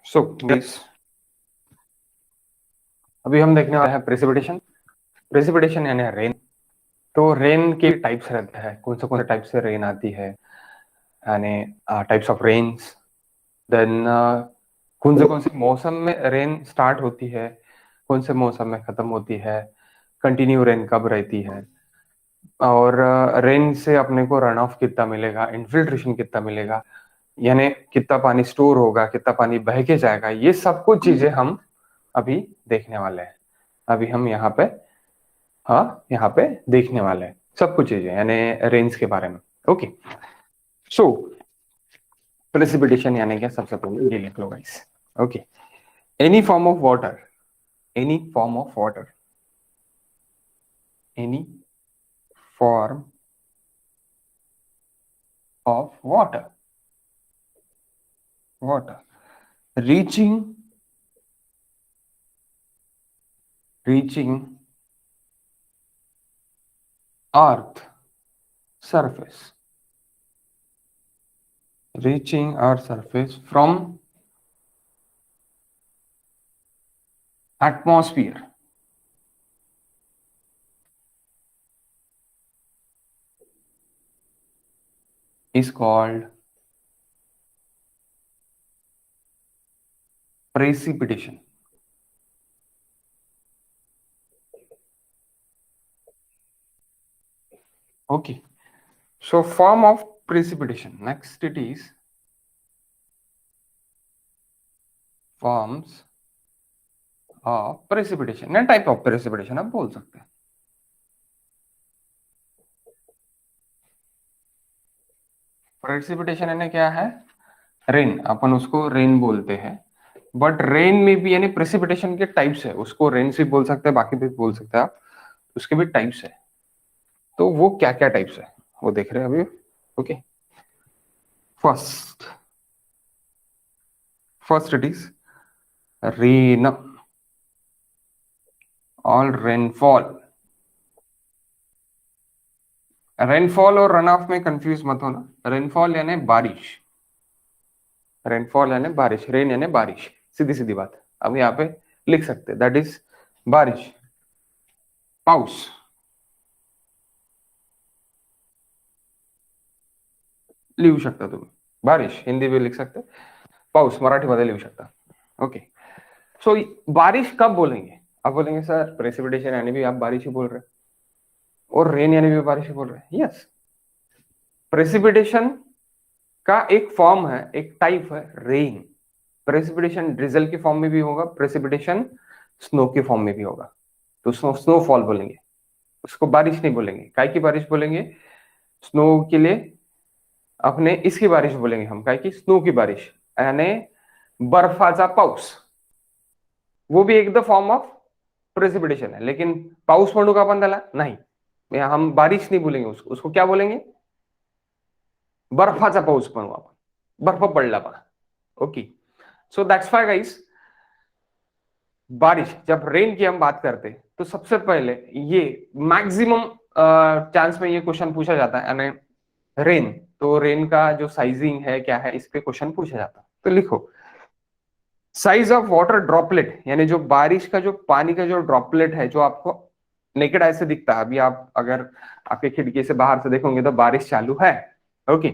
So guys, अभी हम देखने वाले हैं प्रेसिपिटेशन। प्रेसिपिटेशन यानी रेन। तो रेन के टाइप्स रहते हैं, कौन से टाइप से रेन आती है, यानी टाइप्स ऑफ रेन्स। देन कौन से मौसम में रेन स्टार्ट होती है, कौन से मौसम में खत्म होती है, कंटिन्यू रेन कब रहती है, और रेन से अपने को रन ऑफ कितना मिलेगा, इन्फिल्ट्रेशन कितना मिलेगा, यानी कितना पानी स्टोर होगा, कितना पानी बह के जाएगा। ये सब कुछ चीजें हम अभी देखने वाले हैं। अभी हम यहाँ पे यहाँ पे देखने वाले हैं सब कुछ चीजें, यानी रेंज के बारे में। ओके, सो प्रेसिपिटेशन यानी क्या, सबसे पहले ये लिख लो guys. Okay, any form of water, any form of water, any form of water, water reaching earth surface, reaching our surface from atmosphere is called precipitation. Okay, so form of precipitation, next it is forms of precipitation या type of precipitation आप बोल सकते हैं। Precipitation यानी क्या है, rain, अपन उसको rain बोलते हैं। बट रेन में भी यानी प्रेसिपिटेशन के टाइप्स है, उसको रेन से बोल सकते हैं, बाकी भी बोल सकते हैं आप, उसके भी टाइप्स है। तो वो क्या क्या टाइप्स है वो देख रहे हैं अभी। Okay, first it is rain, all rainfall. Rainfall और रन ऑफ में कंफ्यूज मत होना। रेनफॉल यानी बारिश, रेनफॉल यानी बारिश, रेन यानी बारिश, सीधी सीधी बात। अब यहाँ पे लिख सकते हैं, दैट इज बारिश। पाऊस, लिहू शकता तुम्ही, बारिश हिंदी में लिख सकते, पाऊस मराठी मध्ये लिहू शकता। ओके, सो बारिश कब बोलेंगे, अब बोलेंगे सर प्रेसिपिटेशन यानी भी आप बारिश ही बोल रहे हैं, और रेन यानी भी बारिश ही बोल रहे हैं। यस, प्रेसिपिटेशन का एक फॉर्म है, एक टाइप है रेन। प्रेसिपिटेशन ड्रिजल के फॉर्म में भी होगा, प्रेसिपिटेशन स्नो के फॉर्म में भी होगा। तो स्नोफॉल बोलेंगे, उसको बारिश नहीं बोलेंगे। काय की बारिश बोलेंगे, स्नो के लिए अपने इसकी बारिश बोलेंगे हम, काय की स्नो की बारिश, यानी बर्फाचा पाऊस। वो भी एक द फॉर्म ऑफ प्रेसिपिटेशन है, लेकिन पाऊस म्हणू का आपण त्याला, नाही, हम बारिश नहीं बोलेंगे उसको क्या बोलेंगे, बर्फाचा पाऊस म्हणू आपण, बर्फ पडला पहा। Okay, so that's why guys, बारिश जब रेन की हम बात करते तो सबसे पहले ये मैक्सिमम चांस में ये क्वेश्चन पूछा जाता है, यानी रेन, तो रेन का जो साइजिंग है क्या है, इस पे क्वेश्चन पूछा जाता है। तो लिखो, साइज ऑफ वाटर ड्रॉपलेट, यानी जो बारिश का जो पानी का जो ड्रॉपलेट है, जो आपको नेकेड आई से दिखता है। अभी आप अगर आपके खिड़की से बाहर से देखोगे तो बारिश चालू है। ओके,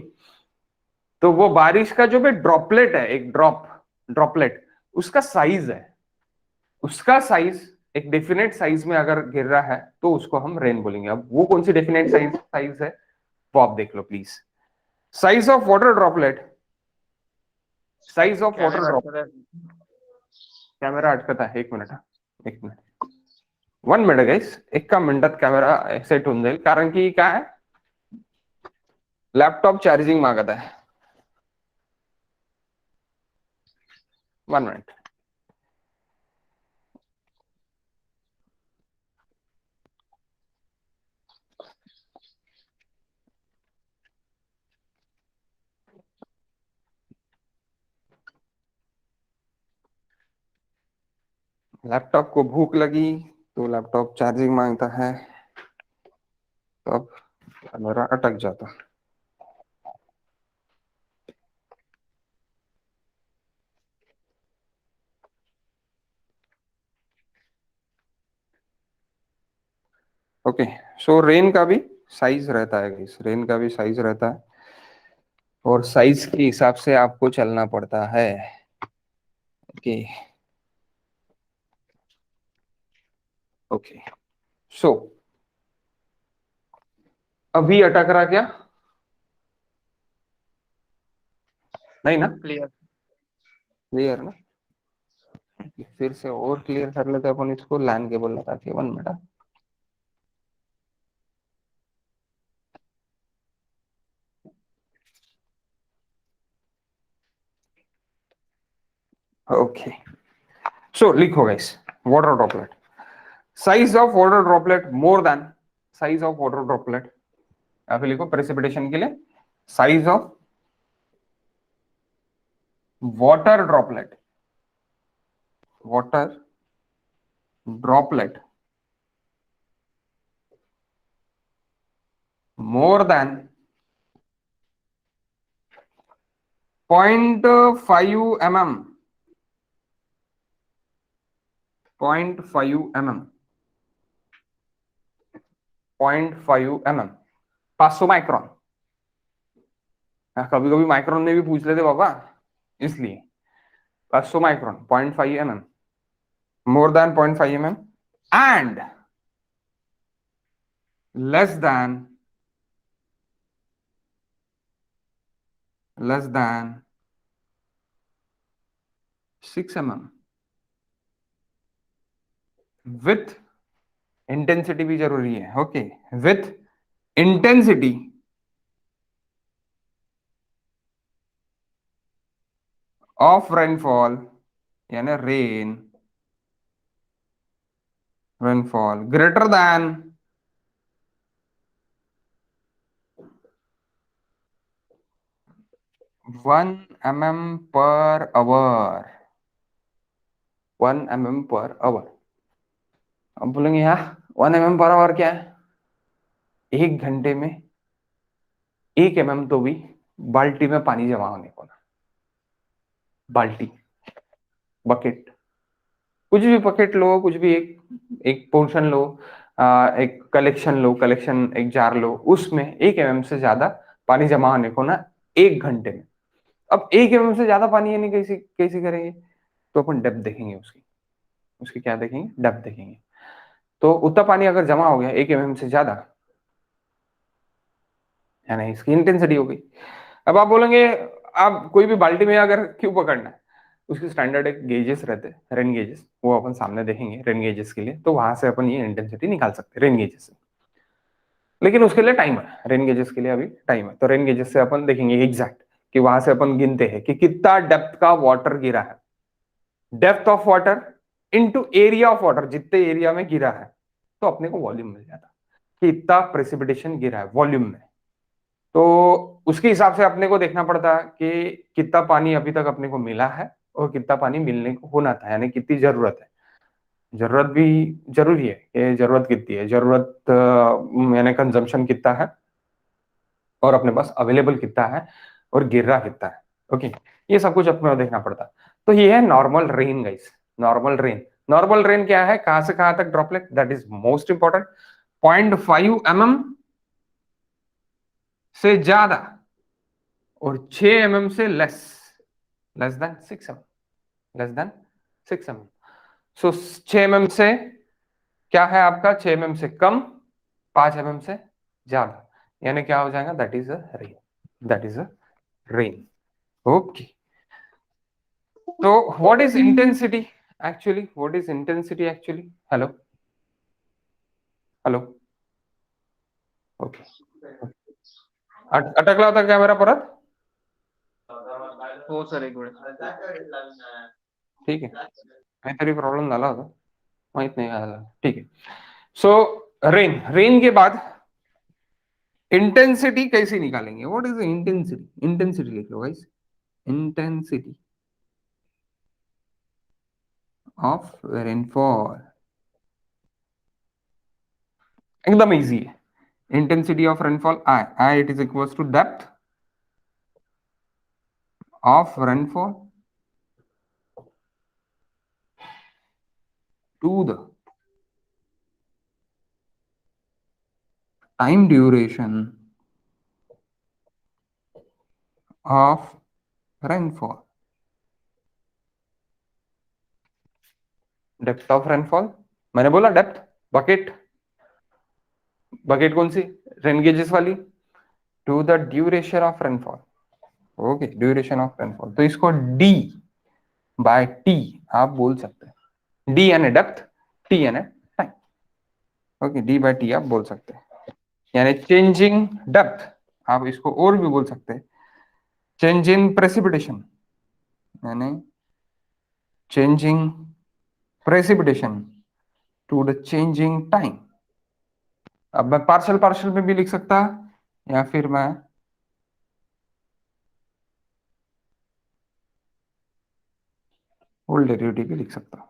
तो वो बारिश का जो भी ड्रॉपलेट है, एक ड्रॉपलेट, उसका साइज है, उसका साइज एक डेफिनेट साइज में अगर गिर रहा है तो उसको हम रेन बोलेंगे। अब वो कौन सी डेफिनेट साइज है वो आप देख लो please. Size of water droplet, size of water droplet, camera अटकत आहे, एक मिनिट, एक मिनिट, 1 मिनिट गाइस, एका मिनिटात कॅमेरा सेट होऊन जाईल, कारण की काय, लॅपटॉप चार्जिंग मागत आहे। 1 मिनिट, लैपटॉप को भूख लगी तो लैपटॉप चार्जिंग मांगता है, तो अब कैमरा अटक जाता। ओके, सो रेन का भी साइज रहता है गाइस, रेन का भी साइज रहता है और साइज के हिसाब से आपको चलना पड़ता है। ओके ओके, सो अभी अटक रहा क्या? नहीं ना? क्लियर। क्लियर ना? फिर से और क्लियर कर लेते हैं अपन इसको, लैन केबल लगा के 1 मिनट। ओके, सो लिखो guys, water droplet, size of water droplet more than size of water droplet, या फिर लिखो प्रेसिपिटेशन के लिए size of water droplet, water droplet more than 0.5 mm, 0.5 mm, 0.5 mm, 500 micron. कभी कभी माइक्रोन में भी पूछ लेते बाबा, इसलिए 500 micron, 0.5 mm, more than 0.5 mm and less than less than 6 mm with intensity भी जरूरी है। Okay, with intensity of rainfall, यानी rainfall greater than 1 mm per hour, 1 mm per hour. अब बोलेंगे यार 1 mm पर आवर क्या है? 1 घंटे में 1 mm तो भी बाल्टी में पानी जमा होने को ना, बाल्टी, बकेट, कुछ भी बकेट लो, कुछ भी एक एक पोर्शन लो, एक कलेक्शन लो, कलेक्शन एक जार लो, उसमें 1 mm से ज्यादा पानी जमा होने को ना 1 घंटे में। अब 1 mm से ज्यादा पानी यानी कैसे कैसे करेंगे? तो अपन डेप्थ देखेंगे उसकी, उसकी क्या देखेंगे? डेप्थ देखेंगे। तो उतना पानी अगर जमा हो गया 1 mm से ज्यादा, यानी इसकी इंटेंसिटी हो गई। अब आप बोलेंगे आप कोई भी बाल्टी में अगर क्यों पकड़ना है, उसके स्टैंडर्ड एक गेजेस रहते हैं, रेन गेजेस, वो अपन सामने देखेंगे रेन गेजेस के लिए, तो वहां से अपन ये इंटेंसिटी निकाल सकते हैं रेन गेजेस से। लेकिन उसके लिए टाइम है, रेन गेजेस के लिए अभी टाइम है, तो रेन गेजेस से अपन देखेंगे एग्जैक्ट कि वहां से अपन गिनते हैं कि कितना डेप्थ का वाटर गिरा है, depth of water into area of water, जितने एरिया में गिरा है, तो अपने को वॉल्यूम मिल जाता कि इतना प्रेसिपिटेशन गिरा है वॉल्यूम में। तो उसके हिसाब से अपने को देखना पड़ता है कि कितना पानी अभी तक अपने को मिला है और कितना पानी मिलने को होना था, यानी कितनी जरूरत है। जरूरत भी जरूरी है कि जरूरत कितनी है, जरूरत यानी कंजम्पशन कितना है और अपने पास अवेलेबल कितना है और गिर रहा कितना है। ओके, ये सब कुछ अपने को देखना पड़ता है। तो ये है normal rain guys, normal rain. Normal rain क्या है, कहां से कहां तक droplet, that is most important. 0.5 mm से ज्यादा और 6 mm से less, less than 6 mm, less than 6 mm। सो 6 mm से क्या है आपका, 6 mm से कम, 5 mm से ज्यादा, यानी क्या हो जाएगा, that is a rain, that is a rain. Okay, तो what is intensity actually, what is intensity actually? Hello, hello, okay, अटकला होता क्या मेरा परत? हो सर, एक मिनिट. ठीक आहे, काहीतरी प्रॉब्लेम झाला होता, माहित नाही काय झालं, ठीक आहे। सो रेन, रेन के बाद इंटेंसिटी कैसे निकालेंगे, व्हाट इज इंटेंसिटी? इंटेंसिटी लिख लो गाइस, इंटेंसिटी ऑफ रेनफॉल, एकदम इजी है। Intensity of rainfall I, I it is equals to depth of rainfall to the time duration of rainfall, depth of rainfall, मैंने बोला depth, bucket, bucket कौन सी, rain gauges वाली, to the duration of rainfall. Okay, duration of rainfall, तो इसको D by T आप बोल सकते हैं। डी यानी डेप्थ, टी यानी time. Okay, D by T आप बोल सकते हैं, यानी चेंजिंग डेप्थ, आप इसको और भी बोल सकते हैं चेंज इन प्रेसिपिटेशन, यानी changing precipitation to the changing time. अब मैं पार्शियल पार्शियल में भी लिख सकता, या फिर मैं होल डेरिवेटिव भी लिख सकता हूं,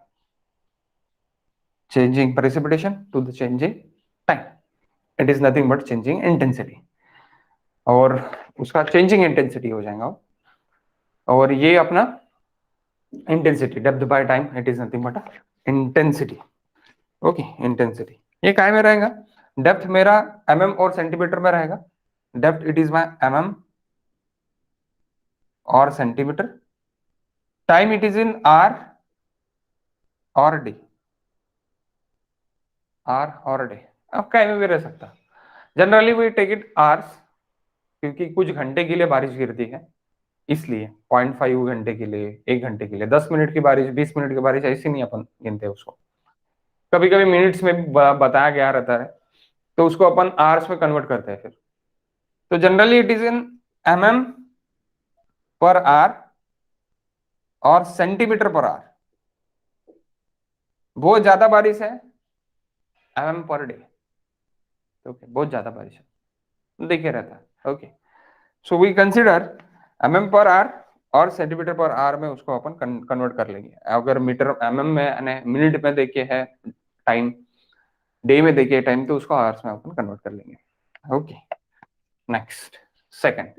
changing precipitation to the changing time, it is nothing but changing intensity, और उसका चेंजिंग इंटेंसिटी हो जाएगा। और ये अपना intensity, depth by time, it is nothing but intensity. Okay, intensity ये काय में रहेगा, डेप्थ मेरा mm और सेंटीमीटर में रहेगा, depth it is my mm और centimetre, time it is in hour और डी, आर और डे, अब काय में भी रह सकता, generally we take it hours, क्योंकि कुछ घंटे के लिए बारिश गिरती है, इसलिए 0.5 घंटे के लिए, 1 घंटे के लिए, 10 मिनट की बारिश, 20 मिनट की बारिश, ऐसी नहीं अपन गिनते उसको, कभी कभी मिनट्स में बताया गया रहता है, तो उसको अपन आवर्स में कन्वर्ट करते हैं फिर। तो generally it is in mm per hour और सेंटीमीटर पर आवर, बहुत ज्यादा बारिश है पर डे, ओके, बहुत ज्यादा बारिश है, देखिए रहता है। Okay, so we consider per hour और सेंटीमीटर पर आवर में उसको अपन कन्वर्ट कर लेंगे। अगर मीटर में यानी मिनट में देखे है टाइम, डे में देखिए टाइम, तो उसको आवर्स में अपन कन्वर्ट कर लेंगे। ओके, नेक्स्ट सेकंड,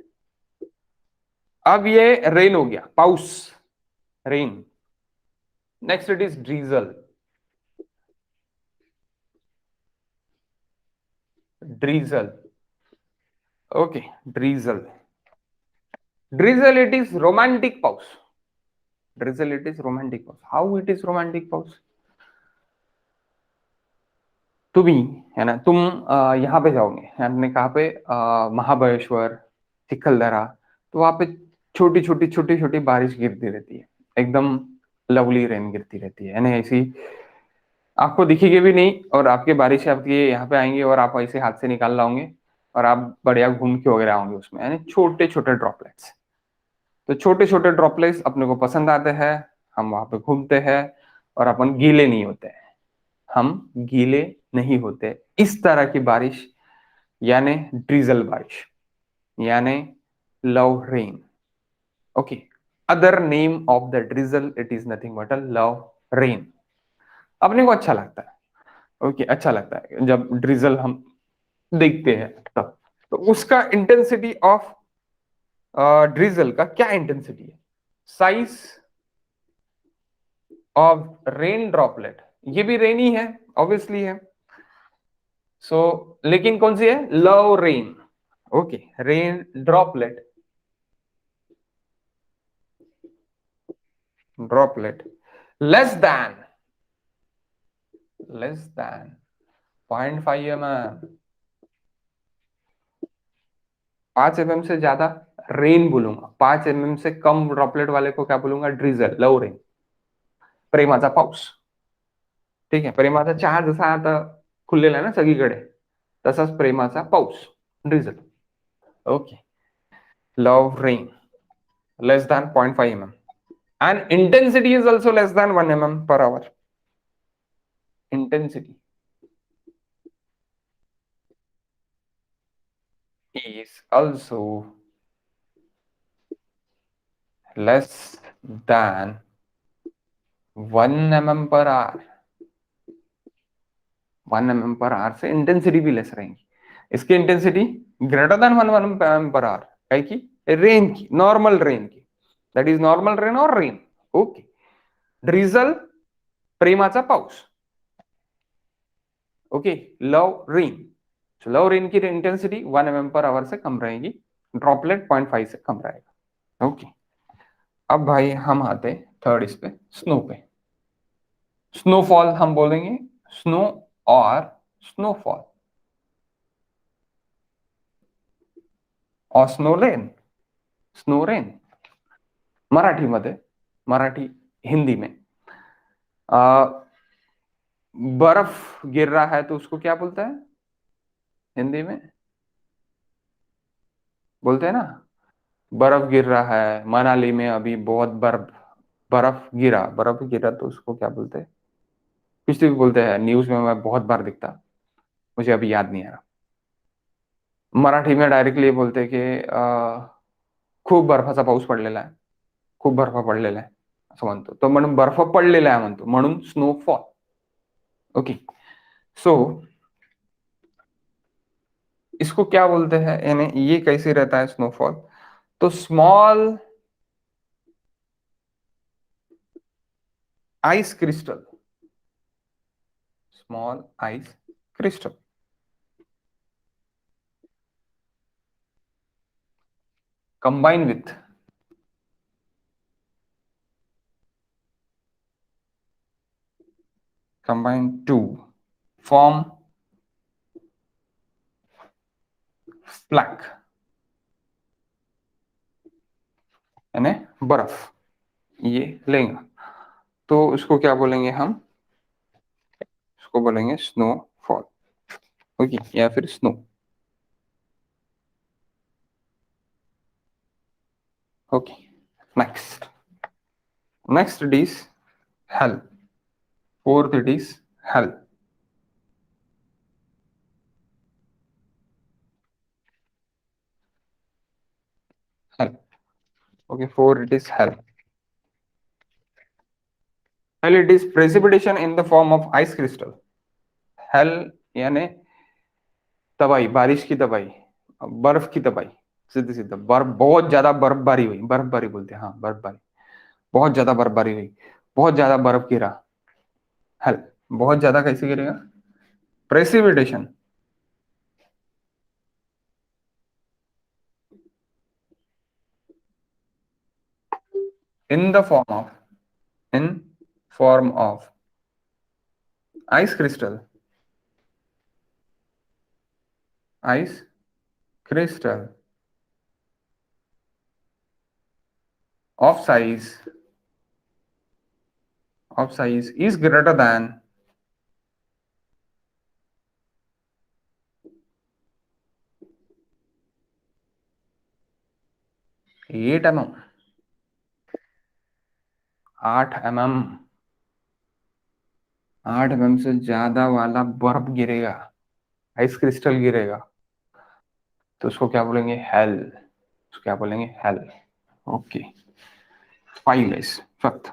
अब ये रेन हो गया, पाउस, rain. Next it is drizzle, drizzle. Okay, drizzle, drizzle it is romantic पाउस, ड्रीजल इट इज रोमांटिक पाउस। हाउ इट इज रोमांटिक पाउस, तुम्ही है ना, तुम यहाँ पे जाओगे, हमने कहा पे महाबलेश्वर, चिखलदरा, तो वहां पे छोटी छोटी छोटी छोटी बारिश गिरती रहती है, एकदम लवली रेन गिरती रहती है, यानी ऐसी आपको दिखेगी भी नहीं, और आपके बारिश आपकी यहाँ पे आएंगे और आप ऐसे हाथ से निकाल लाओगे, और आप बढ़िया घूम के वगैरह आओगे उसमें, यानी छोटे छोटे ड्रॉपलेट्स। तो छोटे छोटे ड्रॉपलेट्स अपने को पसंद आते हैं, हम वहां पे घूमते हैं, और अपन गीले नहीं होते हैं, हम गीले नहीं होते, इस तरह की बारिश यानी ड्रीजल बारिश, यानी love rain. Okay, other name of the drizzle it is nothing but a love rain. अपने को अच्छा लगता है, ओके, अच्छा लगता है जब ड्रिजल हम देखते हैं तब। तो उसका इंटेंसिटी ऑफ ड्रिजल का क्या इंटेंसिटी है, साइज ऑफ रेन ड्रॉपलेट, ये भी रेन ही है, ऑब्वियसली है। सो लेकिन कौन सी है, love rain. Okay, rain droplet, droplet less than 0.5 mm, 5 mm से ज्यादा रेन बोलूंगा, 5 mm से कम ड्रॉपलेट वाले को क्या बोलूंगा, ड्रिजल, लव रेन, प्रेमाचा पाऊस। ठीक आहे, प्रेमाचा चहा जसा आता खुललेला आहे ना सगळीकडे, तसाच प्रेमाचा पाऊस, drizzle. Okay, love rain less than 0.5 mm, and intensity is also less than 1 mm per hour, intensity is also less than 1 mm per hour, 1 mm per hour से इंटेंसिटी भी लेस रहेंगी, इसकी intensity greater than 1 mm per hour, काय की rain की, normal rain की, that is normal rain और rain. Okay, drizzle प्रेमाचा पाऊस, okay, love rain, love rain की इंटेंसिटी 1 mm/h से कम रहेगी, ड्रॉपलेट 0.5 से कम रहेगा। ओके, अब भाई हम आते थर्ड इस पे, स्नो पे। स्नोफॉल हम बोलेंगे स्नो और स्नोफॉल और स्नोलेन, स्नोरेन मराठी मध्ये, मराठी हिंदी में बर्फ गिर रहा है तो उसको क्या बोलता है हिंदी में? बोलते हैं ना, बर्फ गिर रहा है मनाली में, अभी बहुत बर्फ, बर्फ गिरा तो उसको क्या बोलते हैं? कुछ भी बोलते हैं, न्यूज में मैं बहुत बार दिखता, मुझे अभी याद नहीं आ रहा। मराठी में डायरेक्टली बोलते हैं की खूप बर्फाचा पाऊस पडलेला आहे, खूप बर्फ पडलेला आहे असं म्हणतो तो, म्हणून बर्फ पडलेला आहे म्हणतो, म्हणून स्नोफॉल। ओके, सो इसको क्या बोलते हैं, यानी ये कैसे रहता है स्नोफॉल? तो small ice crystal, small ice crystal combine with, combine to form फ्लैक, यानी बर्फ, ये लेंगे तो उसको क्या बोलेंगे हम? उसको बोलेंगे स्नोफॉल। ओके, या फिर snow. Okay, next, next it is hello, fourth it is hello. Hello, okay, four it is hello. Hello it is precipitation in the form of ice crystal. Hello यानी तबाही, बारिश की तबाही, बर्फ की तबाही, सीधे सीधे बर्फ, बहुत ज्यादा बर्फबारी हुई, बर्फबारी बोलते हैं, हाँ बर्फबारी, बहुत ज्यादा बर्फबारी हुई, बहुत ज्यादा बर्फ गिरा। हेल, बहुत ज्यादा कैसे गिरेगा? Precipitation in the form of, in form of ice crystal, ice crystal of size, of size is greater than 8 mm, 8 mm, 8 mm से ज्यादा वाला बर्फ गिरेगा, आइस क्रिस्टल गिरेगा, तो उसको क्या बोलेंगे? हेल, उसको क्या बोलेंगे? हेल। ओके, फाइन गाइस, फक्त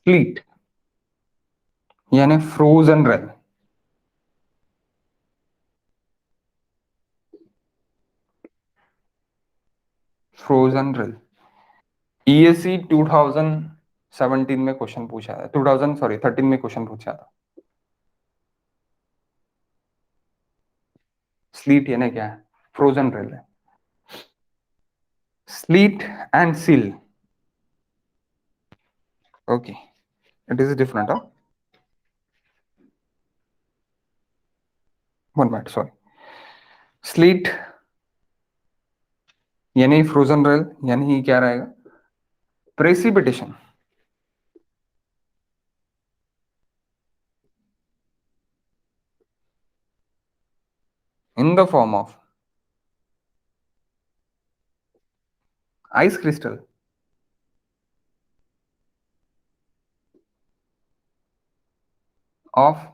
स्लीट यानी frozen rain, frozen rain. ESC 2017 में क्वेश्चन पूछा था, 2000 सॉरी 13 में क्वेश्चन पूछा था। स्लीट यानी क्या है? फ्रोजन रेन है। Slit and seal, okay, it is different. One minute, sorry. Slit यानी फ्रोजन रेल, यानी क्या रहेगा? Precipitation in the form of ice crystal of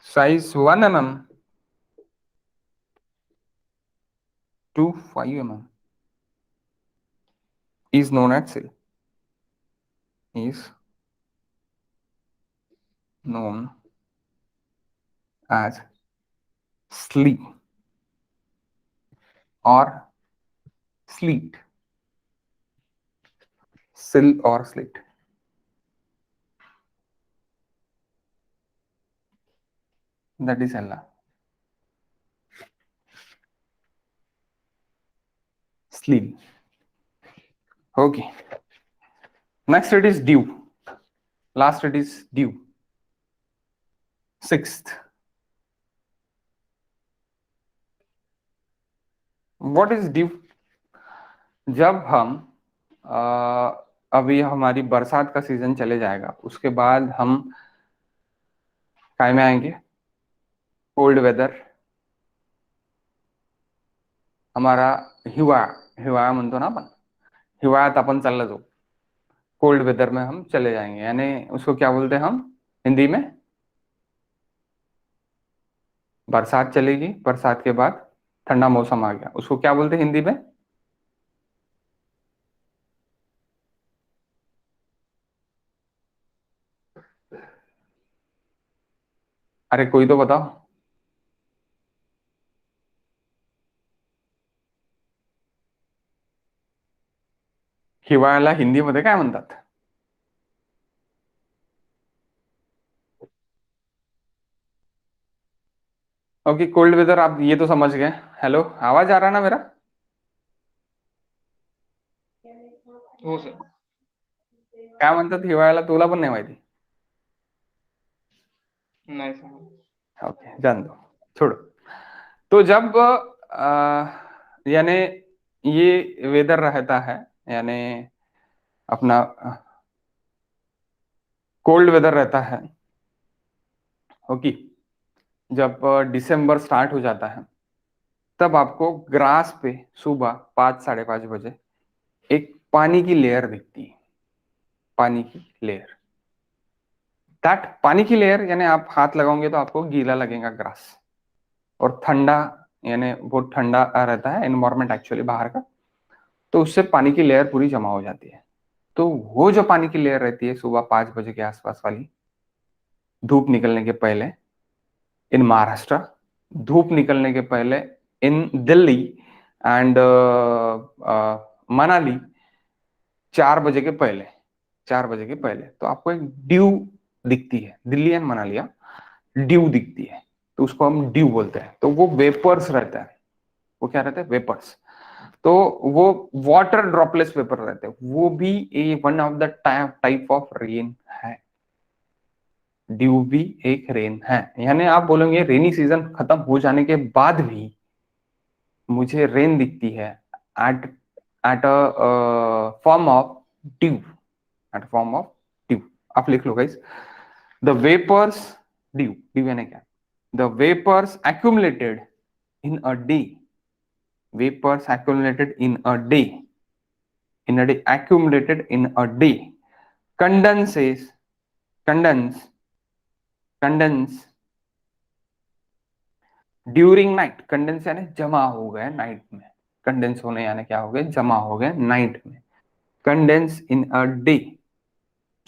size 1 mm to 5 mm is known as sill, is known as sleep or sleet. Sill or sleet. That is Ella. Sleep. Okay. Next it is dew. Last it is dew. Sixth. What is dew? जब हम अभी हमारी बरसात का season चले जाएगा, उसके बाद हम काय में आएंगे? Cold weather. हमारा हिवाळा म्हणतो ना आपण, हिवाळ्यात आपण चालला जाऊ, कोल्ड वेदर में हम चले जाएंगे, यानी उसको क्या बोलते हैं हम हिंदी में? बरसात चलेगी, बरसात के बाद ठंडा मौसम आ गया, उसको क्या बोलते हैं हिंदी में? अरे कोई तो बताओ. हिवाळ्याला हिंदीमध्ये काय म्हणतात? ओके, कोल्ड वेदर आप ये तो समझ गए. हेलो, आवाज आ रहा ना मेरा? हो सर. काय म्हणतात हिवाळ्याला तुला पण नाही माहिती? नाही सर. ओके, जान दो, छोड़ो. तो जब यानी ये वेदर रहता है, यानी अपना कोल्ड वेदर रहता है. ओके, जब दिसंबर स्टार्ट हो जाता है, तब आपको ग्रास पे सुबह 5-5:30 बजे एक पानी की लेयर दिखती है. पानी की लेयर. दैट पानी की लेयर यानी आप हाथ लगाओगे तो आपको गीला लगेगा ग्रास, और ठंडा, यानी बहुत ठंडा रहता है एनवायरमेंट एक्चुअली बाहर का, तो उससे पानी की लेयर पूरी जमा हो जाती है. तो वो जो पानी की लेयर रहती है सुबह 5 बजे के आसपास वाली, धूप निकलने के पहले इन महाराष्ट्र, धूप निकलने के पहले इन दिल्ली एंड मनाली, 4 बजे के पहले, 4 बजे के पहले तो आपको एक ड्यू दिखती है. दिल्ली एंड मनालिया ड्यू दिखती है, तो उसको हम ड्यू बोलते हैं. तो वो वेपर्स रहता है. वो क्या रहता है? वेपर्स. तो वो वाटर ड्रॉपलेट्स पेपर रहते हैं, वो भी a one of the type of rain है. ड्यू भी एक रेन है. यानी आप बोलेंगे रेनी सीजन खत्म हो जाने के बाद भी मुझे रेन दिखती है at at a form of dew, at form of dew. आप लिख लो guys, the vapours, dew, dew यानी क्या? The vapours accumulated in a day, vapors accumulated in a day, accumulated in a day, condenses, condense during night. Condense यानी जमा हो गए night में. कंडेंस होने यानी क्या हो गए? जमा हो गए नाइट में. Condense in a day,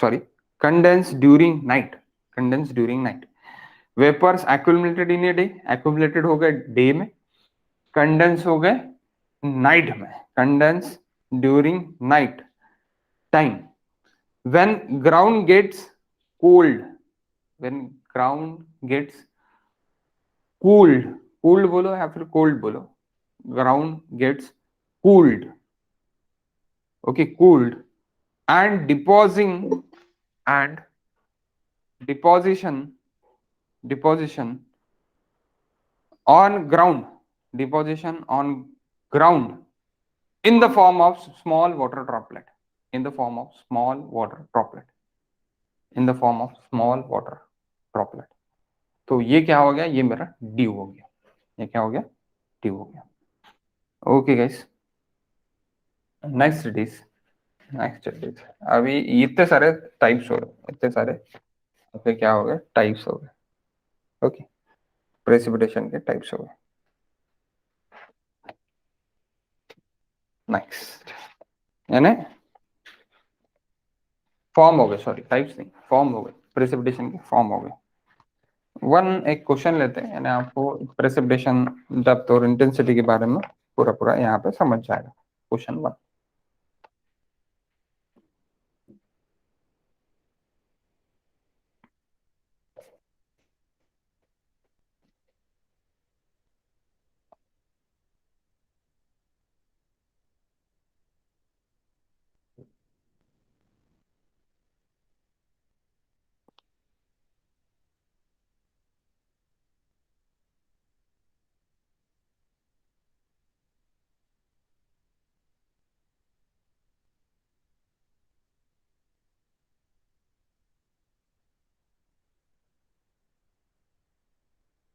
sorry, condense during night, condense during night. Vapours accumulated in a day, accumulated हो गए डे में, कंडेंस हो गए नाइट में. Condense during night time. When ground gets cold, when ground gets cooled, cooled बोलो या फिर cold बोलो, ground gets cooled. Okay, cooled and depositing and deposition on ground, deposition on ground in the form of small water droplet, in the form of small water droplet, in the form of small water droplet. तो ये क्या हो गया? ये मेरा due हो गया. ये क्या हो गया? ड्यू हो गया. Okay guys, next it is अभी इतने सारे टाइप्स हो गए, इतने सारे आपके क्या हो गए? टाइप्स हो गए. ओके, प्रेसिपिटेशन के टाइप्स हो गए. नेक्स्ट यानी फॉर्म हो गए, सॉरी टाइप्स नहीं, फॉर्म हो गए, प्रेसिपिटेशन के फॉर्म हो गए. एक क्वेश्चन लेते हैं, यानी आपको प्रेसिपिटेशन डेप्थ और इंटेंसिटी के बारे में पूरा पूरा यहाँ पे समझ जाएगा। Question 1।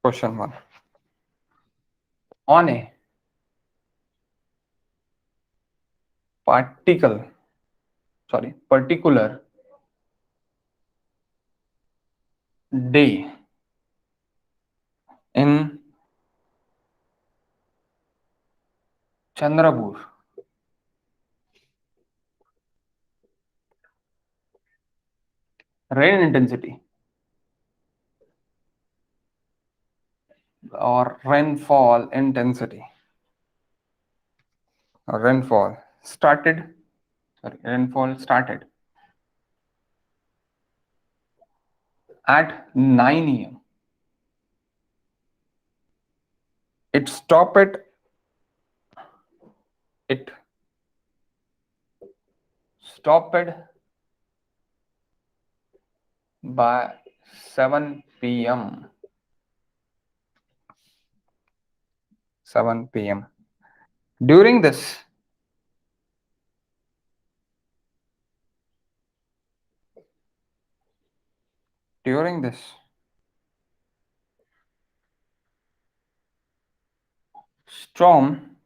Question 1, on A particular day in Chandrapur, rain intensity or rainfall intensity or rainfall started at 9 a.m. It stopped it stopped by 7 p.m. 7 p.m. During this storm,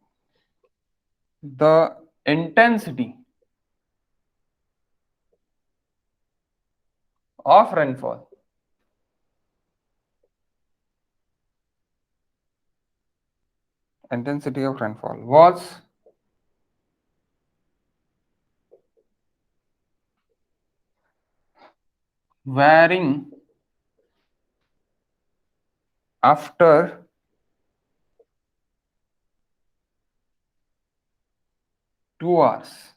the intensity of rainfall was varying after 2 hours.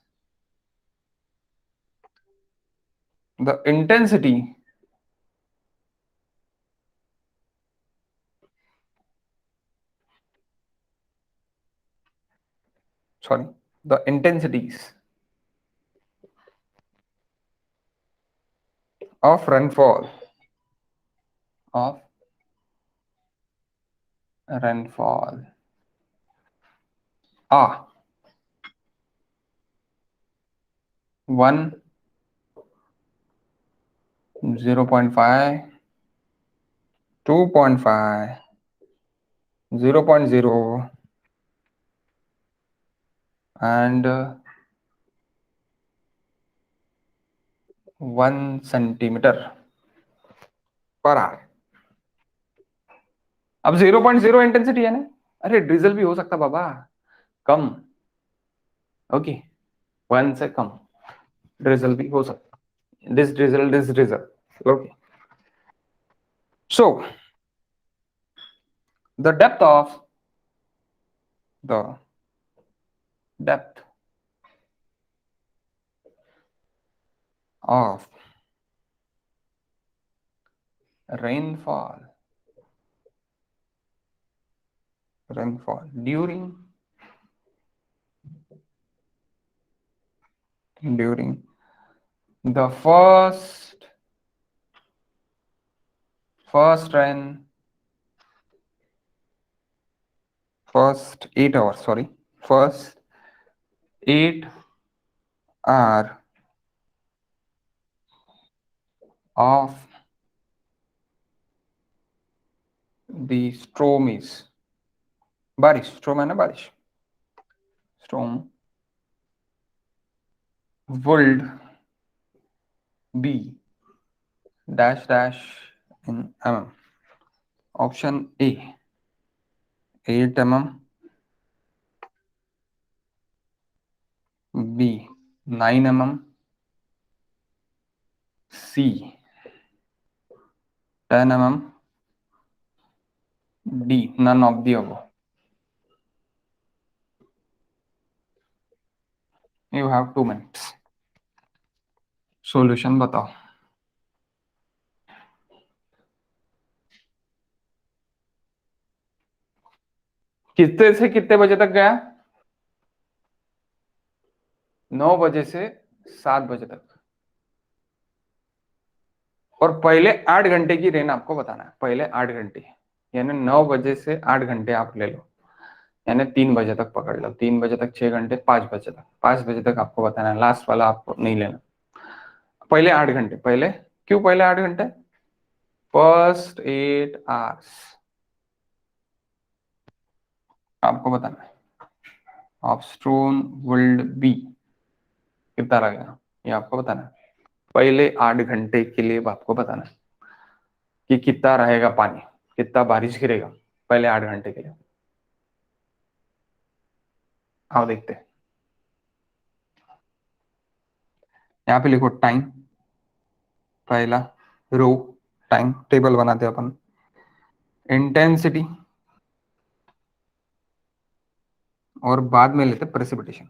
The intensity the intensities of of rainfall are 1, 0.5, 2.5, 0.0 and 1 centimeter per hour. अब 0.0 intensity है ना, अरे drizzle भी हो सकता बाबा, कम, okay, 1 से कम drizzle भी हो सकता, this drizzle, okay. So the depth of rainfall during the first 8 hours, first 8 hour of the storm is storm है ना, बारिश, storm would be dash dash in mm. Option A 8 mm, B 9 mm, C 10 mm, D, none of the above. You have 2 minutes. Solution बताओ। कितने से कितने बजे तक गया? 9 बजे से 7 बजे तक। और पहले 8 घंटे की रेन आपको बताना है, पहले 8 घंटे, यानी 9 बजे से 8 घंटे आप ले लो, यानी 3 बजे तक पकड़ लो, 3 बजे तक 6 घंटे, 5 बजे तक, 5 बजे तक आपको बताना है, लास्ट वाला आपको नहीं लेना। पहले 8 घंटे, पहले क्यों पहले 8 घंटे? फर्स्ट 8 आवर्स आपको बताना है। ऑब्स्ट्रोन विल्ड बी कितना लगेगा ये आपको बताना है। पहले 8 घंटे के लिए आपको बताना है कि कितना रहेगा पानी, कितना बारिश गिरेगा पहले 8 घंटे के लिए। आओ देखते हैं। यहाँ पे लिखो टाइम, पहला रो, टाइम टेबल बनाते हैं अपन, इंटेंसिटी, और बाद में लेते प्रेसिपिटेशन,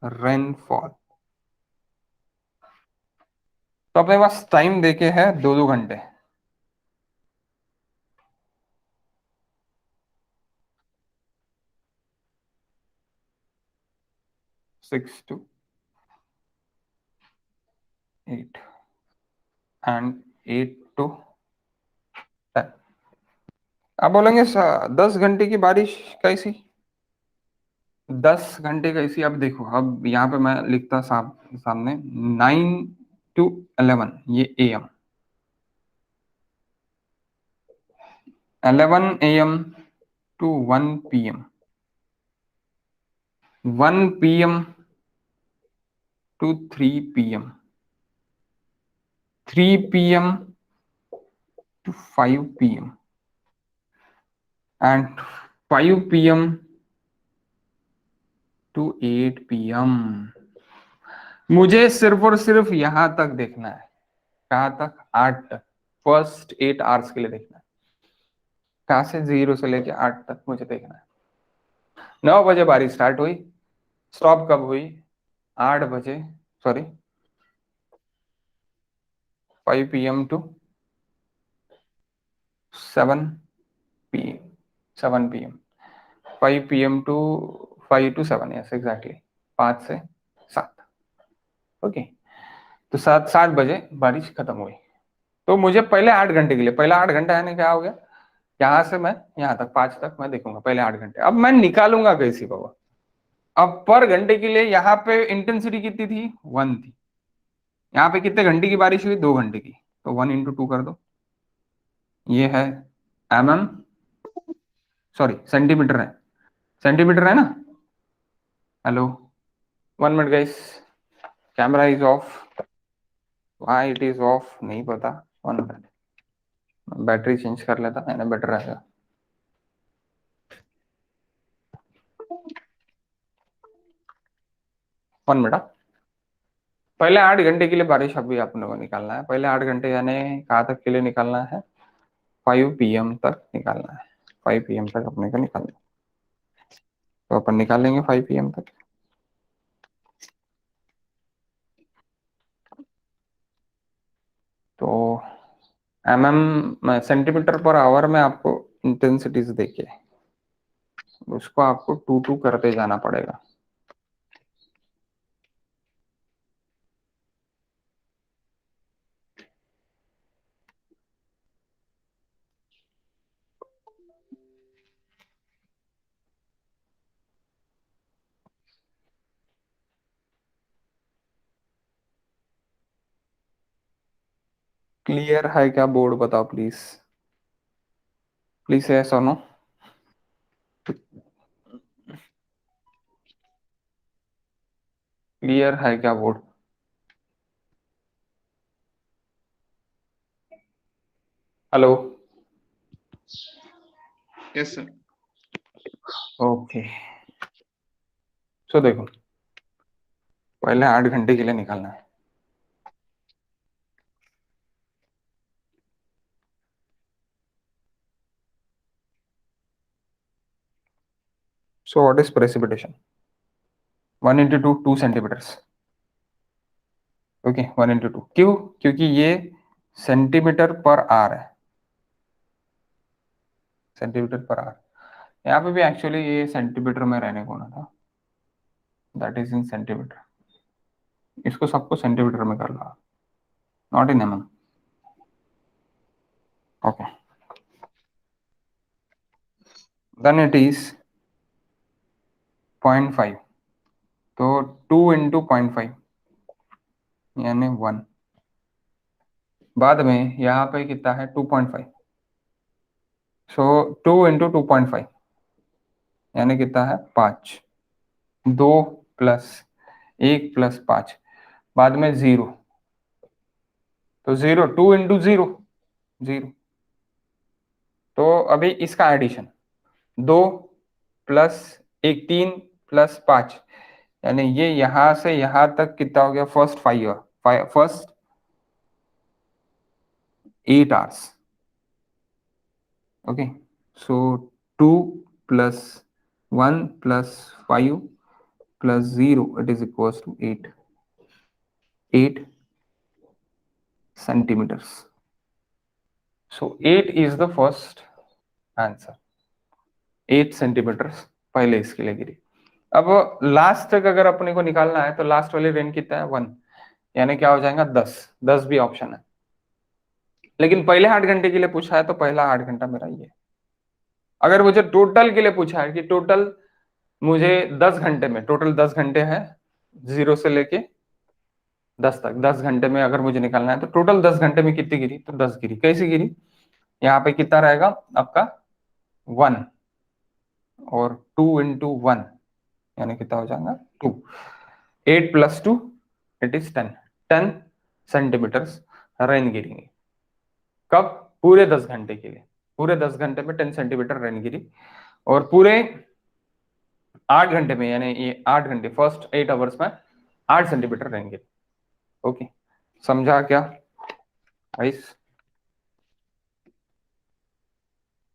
रेनफॉल। तो अपने पास टाइम देके है 2-2 घंटे। Six to 8 and 8 to 10। आप बोलेंगे 10 घंटे की बारिश कैसी? 10 घंटे कैसी? अब देखो, अब यहाँ पे मैं लिखता सामने 9 to 11, ये AM, 11 AM to 1 PM, 1 PM to 3 PM, 3 PM to 5 PM, and 5 PM to 8 PM। मुझे सिर्फ और सिर्फ यहां तक देखना है। कहां तक? 8 तक, फर्स्ट 8 आवर्स के लिए देखना है। कहां से? 0 से लेके 8 तक मुझे देखना है। 9 बजे बारिश स्टार्ट हुई, स्टॉप कब हुई? 8 बजे, sorry 5 PM to 7 PM, 7 PM, 5 PM to 5 to 7, yes exactly, 5 से 7। ओके, तो 7 बजे बारिश खत्म हुई। तो मुझे पहले 8 घंटे के लिए, पहला 8 घंटा यानी क्या हो गया? यहां से मैं यहां तक 5 तक मैं देखूंगा पहले 8 घंटे। अब मैं निकालूंगा कैसी बाबा? अब पर घंटे के लिए यहाँ पे इंटेंसिटी कितनी थी? 1 थी। यहाँ पे कितने घंटे की बारिश हुई? 2 घंटे की, तो 1 into 2 कर दो। ये है MM, सॉरी सेंटीमीटर है, सेंटीमीटर है ना? Hello, 1 minute guys, camera is of, why it is of नहीं पता। 1 मिनट, बैटरी चेंज कर लेता है ना, बेटर रहेगा। 1 मिनट। पहले 8 घंटे के लिए बारिश अभी अपने को निकालना है। पहले 8 घंटे यानी कहाँ तक के लिए निकालना है? 5 PM तक निकालना है। 5 PM तक अपने को निकालना है, तो अपन निकालेंगे 5 PM तक। तो सेंटीमीटर पर आवर में आपको इंटेंसिटीज देखिए, उसको आपको 2-2 करते जाना पड़ेगा। क्लियर है क्या बोर्ड? बताओ प्लीज, प्लीज यस और नो। क्लियर है क्या board? Hello, yes sir. Okay. So देखो, पहले 8 घंटे के लिए निकालना है। So what is precipitation? 1 into 2 2 centimetres. Okay 1 into 2 क्यों? क्योंकि ये सेंटीमीटर पर आर है, सेंटीमीटर पर आर। यहाँ पे भी एक्चुअली ये सेंटीमीटर में रहने को ना था, दैट इज इन सेंटीमीटर। इसको सबको सेंटीमीटर में कर लो, not in mm। Okay then it is 0.5, तो 2 into 0.5 यानी 1। बाद में यहाँ पे कितना है 2.5, सो 2 into 2.5 यानी कितना है 5। 2 प्लस 1 प्लस 5, बाद में 0, तो 0 2 into 0 0। तो अभी इसका एडिशन 2 प्लस 1 3 प्लस 5, यानी ये यहां से यहां तक कितना हो गया? First 5 first 8 hours. Okay so 2 plus 1 plus 5 plus 0 it is equal to 8 centimetres. So 8 is the first answer. 8 centimetres पहले इसके लिए गिरी। अब लास्ट तक अगर अपने को निकालना है तो लास्ट वाली रेंज कितना है? 1, यानी क्या हो जाएगा 10। 10 भी ऑप्शन है, लेकिन पहले 8 घंटे के लिए पूछा है तो पहला 8 घंटा मेरा ये। अगर मुझे टोटल के लिए पूछा है कि टोटल मुझे 10 घंटे में, टोटल 10 घंटे है 0 से लेके 10 तक, 10 घंटे में अगर मुझे निकालना है तो टोटल 10 घंटे में कितनी गिरी? तो 10 गिरी। कैसी गिरी? यहाँ पे कितना रहेगा आपका 1 और 2 into 1 यानी कितना हो जाएगा 2। 8 plus 2 it is 10 centimetres rain गिरेंगे। कब? पूरे 10 घंटे के लिए। पूरे 10 घंटे में 10 सेंटीमीटर रेन गिरी, और पूरे 8 घंटे में, यानी ये 8 घंटे फर्स्ट 8 आवर्स में 8 सेंटीमीटर रेन गिरी। ओके समझा क्या guys?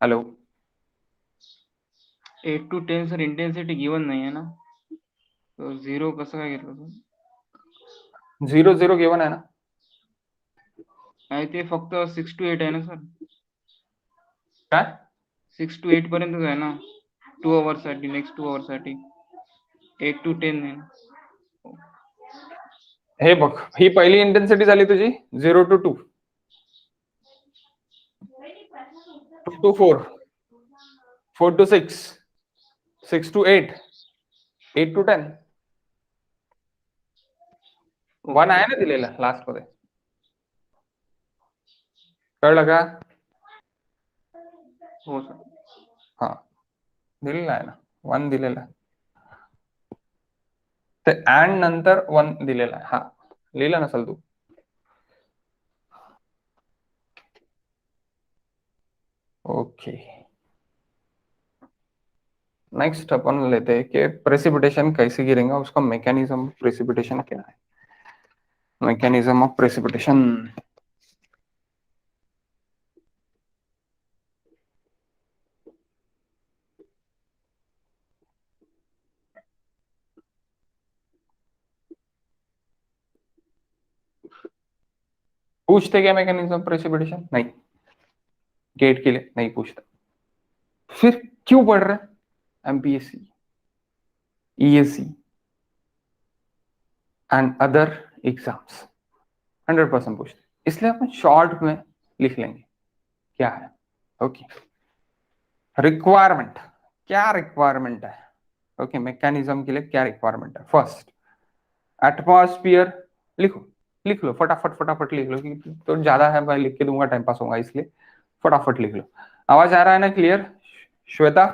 Hello 8 to 10 sir intensity given नाही आहे ना, तर 0 कसं काय घेतलं सर? 0 0 गिवन है ना? नाही ते फक्त 6 to 8 आहे ना सर, काय? 6 to 8 पर्यंतच आहे ना 2 आवर्स साठी, नेक्स्ट 2 आवर्स साठी 8 to 10 नाही ना. हे बघ, ही पहिली इंटेन्सिटी झाली तुझी 0 to 2, 2 to 4, 4 to 6, 6 to 8, 8 to 10. 1 आहे ना दिलेला लास्ट मध्ये, कळलं का? हो सर. हा दिलेला आहे ना, 1 दिलेला आहे, ते अँड नंतर 1 दिलेला आहे. हा लिहिला नसेल तू. ओके नेक्स्ट अपन लेते हैं कि प्रेसिपिटेशन कैसे गिरेगा, उसका मैकेनिज्म प्रेसिपिटेशन क्या है? Mechanism of precipitation. पूछते क्या मैकेनिज्म प्रेसिपिटेशन? नहीं, गेट के लिए नहीं पूछता। फिर क्यों पढ़ रहे हैं? MPSC, ESC and other exams 100% पूछते, इसलिए अपन शॉर्ट में लिख लेंगे क्या है। ओके रिक्वायरमेंट, क्या रिक्वायरमेंट है? ओके मैकेनिज्म के लिए क्या रिक्वायरमेंट है? फर्स्ट एटमॉस्फेयर, लिखो लिख लो फटाफट फटाफट लिख लो, क्योंकि तो ज्यादा है मैं लिख के दूंगा टाइम पास होगा, इसलिए फटाफट लिख लो। आवाज आ रहा है ना क्लियर? श्वेता?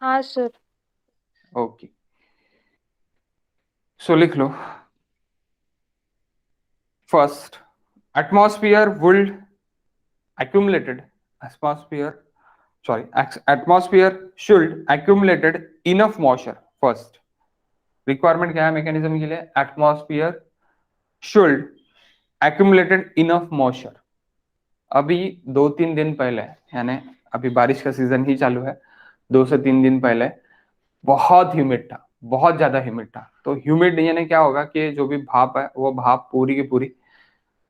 हाँ सर। ओके सो लिख लो first atmosphere would accumulated atmosphere should accumulated enough moisture. First requirement क्या है मैकेनिज्म के लिए? Atmosphere should accumulated enough moisture। अभी 2-3 दिन पहले, यानी अभी बारिश का सीजन ही चालू है, 2 से 3 दिन पहले बहुत ह्यूमिड था, बहुत ज्यादा ह्यूमिड था। तो ह्यूमिड यानी क्या होगा कि जो भी भाप है वो भाप पूरी की पूरी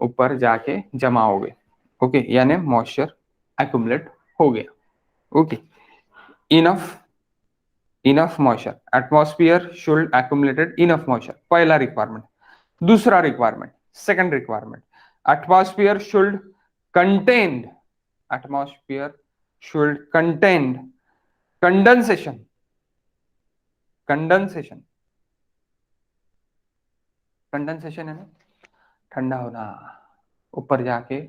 ऊपर जाके जमा हो गई। ओके, यानी मॉइस्चर एक्यूमुलेट हो गया। Okay, enough enough moisture, atmosphere should accumulated enough moisture, पहला रिक्वायरमेंट। दूसरा requirement, second requirement, atmosphere should contain, atmosphere should contain condensation, condensation, condensation है ना, ठंडा होना। ऊपर जाके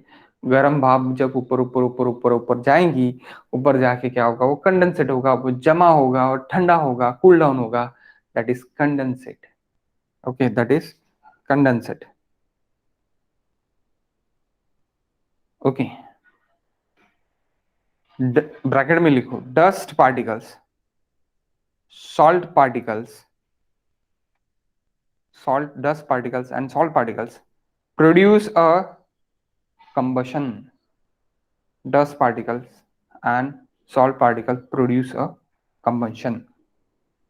गर्म भाप जब ऊपर ऊपर ऊपर ऊपर ऊपर जाएंगी, ऊपर जाके क्या होगा, वो कंडेंसेट होगा, वो जमा होगा और ठंडा होगा, कूल डाउन होगा, that is condensate. Okay, that is condensate. Okay, bracket में लिखो, dust particles, salt particles, salt dust particles and salt particles produce a combustion, dust particles and salt particles produce a combustion,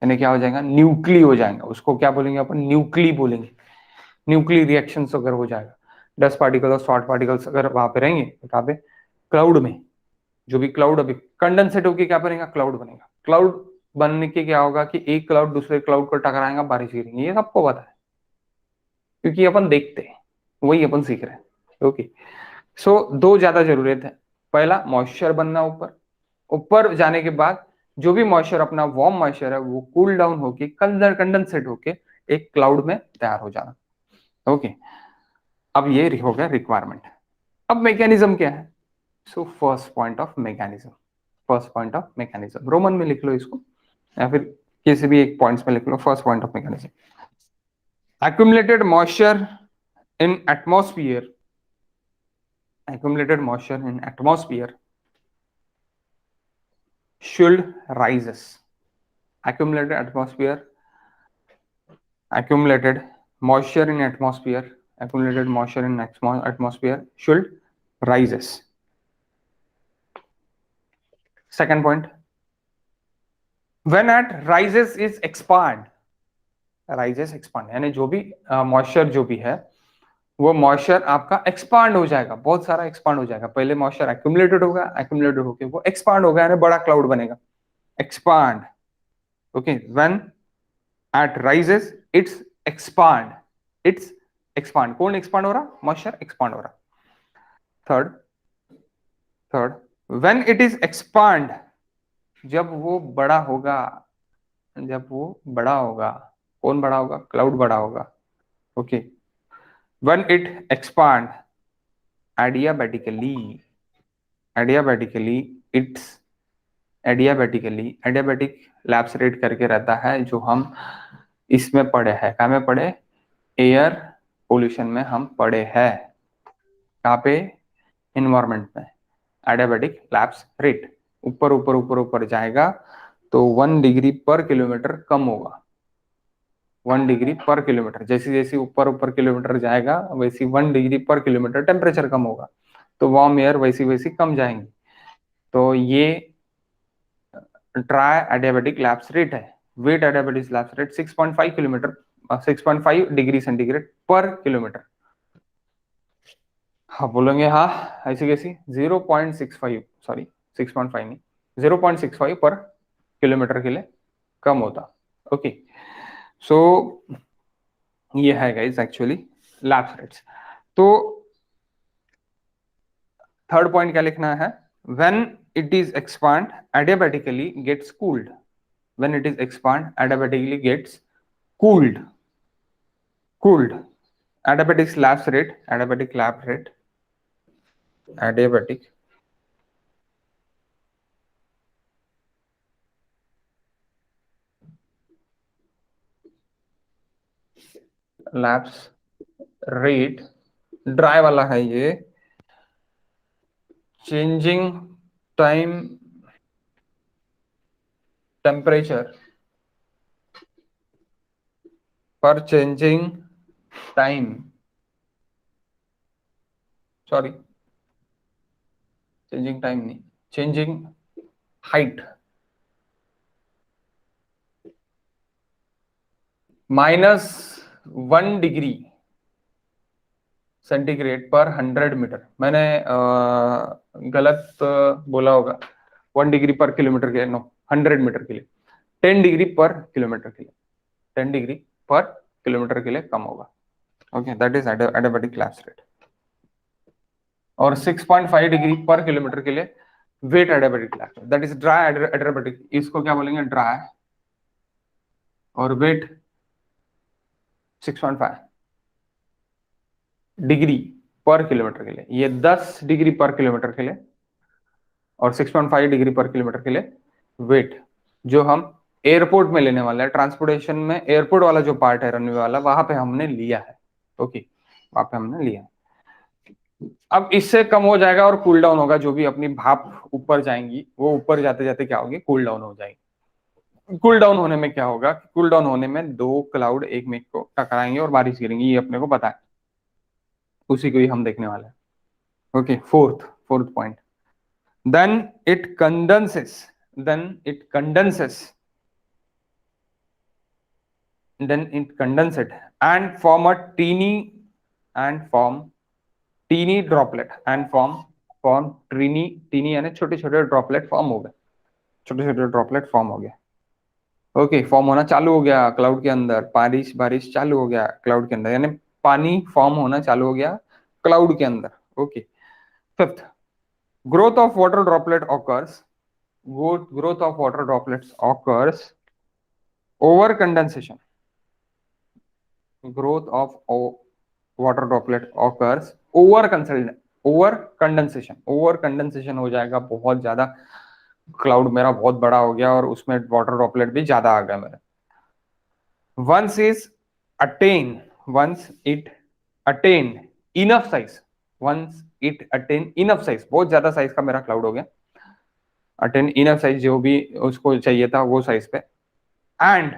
यानी क्या हो जाएगा, nuclei हो जाएगा। उसको क्या बोलेंगे अपन, न्यूक्ली बोलेंगे। न्यूक्ली रिएक्शन अगर हो जाएगा, डस्ट पार्टिकल और सॉल्ट पार्टिकल्स अगर वहां पे रहेंगे, तो कहाँ पे, क्लाउड में, जो भी क्लाउड अभी कंडेंसेट होकर क्या बनेगा, क्लाउड बनेगा। क्लाउड बनने के क्या होगा कि एक क्लाउड दूसरे क्लाउड को टकराएगा, बारिश गिरेगी, ये सबको पता है क्योंकि अपन देखते हैं, वही अपन सीख रहे हैं। ओके, सो दो ज्यादा जरूरत है। पहला, मॉइस्चर बनना ऊपर, ऊपर जाने के बाद जो भी मॉइस्चर अपना वार्म मॉइस्चर है वो कूल डाउन होके कंडेंसेट होके एक क्लाउड में तैयार हो जाना। ओके, अब ये हो गया रिक्वायरमेंट। अब मैकेनिज्म क्या है, so first point of mechanism, first point of mechanism Roman में लिख लो इसको, या फिर किसी भी एक पॉइंट्स में लिख लो। First point of mechanism, accumulated moisture in atmosphere, accumulated moisture in atmosphere should rises, accumulated atmosphere, accumulated moisture in atmosphere, accumulated moisture in atmosphere should rises। second point, when at rises is expand, rises expand यानी जो भी moisture जो भी है वो moisture आपका expand हो जाएगा, बहुत सारा एक्सपांड हो जाएगा। पहले मॉइस्चर एक्यूमुलेटेड होगा, एक्यूमुलेटेड होके वो एक्सपांड होगा, यानी बड़ा क्लाउड बनेगा, expand. Okay, when eight rises it's expand, it's expand, कौन एक्सपांड हो रहा, मॉइस्चर एक्सपांड हो रहा। Third, third, when it is expand, जब वो बड़ा होगा, जब वो बड़ा होगा, कौन बड़ा होगा, क्लाउड बड़ा होगा। Okay, when it expand adiabatically, adiabatically it's adiabatically, adiabatic लैप्सरेट करके रहता है, जो हम इसमें पढ़े हैं, कहाँ में पढ़े, एयर पोल्यूशन में हम पढ़े हैं, कहाँ पे, इन्वायरमेंट में। एडियाबैटिक लैप्स रेट ऊपर ऊपर ऊपर ऊपर जाएगा तो 1 डिग्री पर किलोमीटर कम होगा, 1 डिग्री पर किलोमीटर, जैसे जैसे ऊपर ऊपर किलोमीटर जाएगा वैसी 1 डिग्री पर किलोमीटर टेम्परेचर कम होगा, तो वार्म एयर वैसी वैसी कम जाएंगी। तो ये ट्राई एडियाबेटिक लैप्स रेट है। Wet adiabatic lapse rate 6.5 kilometre, 6.5 degree centigrade per kilometre. हाँ बोलेंगे, हाँ ऐसी कैसी, 0.65, सॉरी 6.5 नहीं, 0.65 पर किलोमीटर के लिए कम होता। ओके, सो ये है गाइस एक्चुअली लैप्स रेट्स। तो थर्ड पॉइंट क्या लिखना है, when it is expand adiabatically gets cooled, when it is expand adiabatically gets cooled, cooled, adiabatic lapse rate, adiabatic lapse rate, adiabatic lapse rate, dry वाला है ये, changing time temperature पर changing time, sorry changing time नहीं, changing height -1 degree centigrade पर 100 metre. मैंने गलत बोला होगा, 1 डिग्री पर किलोमीटर के लिए, नो, 100 मीटर के लिए 10 डिग्री पर किलोमीटर के लिए, 10 डिग्री पर किलोमीटर के लिए कम होगा। Okay, that is adiabatic lapse rate. और 6.5 डिग्री पर किलोमीटर के लिए wet adiabatic lapse rate, that is dry adiabatic. इसको क्या बोलेंगे? ड्राई। और वेट 6.5 डिग्री पर किलोमीटर के लिए, ये 10 डिग्री पर किलोमीटर के लिए और 6.5 डिग्री पर किलोमीटर के लिए वेट, जो हम एयरपोर्ट में लेने वाले हैं, ट्रांसपोर्टेशन में एयरपोर्ट वाला जो पार्ट है रनवे वाला, वहां पे हमने लिया है। ओके, वहां पे हमने लिया है। अब इससे कम हो जाएगा और कूल डाउन होगा, जो भी अपनी भाप ऊपर जाएंगी वो ऊपर जाते जाते क्या होगी? कूल डाउन हो जाएगी। कूल डाउन होने में क्या होगा? कूल डाउन होने में दो क्लाउड एक में को टकराएंगे और बारिश गिरेंगी, ये अपने को पता है, उसी को ही हम देखने वाले हैं। Okay, fourth point, then it condenses then it condenses then it condensed and form a teeny droplet and form teeny यानी छोटे छोटे ड्रॉपलेट फॉर्म हो गए, छोटे छोटे ड्रॉपलेट फॉर्म हो गए। ओके, फॉर्म होना चालू हो गया क्लाउड के अंदर, बारिश बारिश चालू हो गया क्लाउड के अंदर, यानी पानी फॉर्म होना चालू हो गया क्लाउड के अंदर। Okay, fifth, growth of water droplet occurs growth of water droplets occurs over condensation, growth of water droplet occurs over condensation हो जाएगा बहुत ज्यादा, क्लाउड मेरा बहुत बड़ा हो गया और उसमें वाटर ड्रॉपलेट भी ज्यादा आ गया मेरा। once it attain enough size, बहुत ज्यादा साइज का मेरा क्लाउड हो गया, अटेन इनफ साइज, जो भी उसको चाहिए था वो साइज पे, and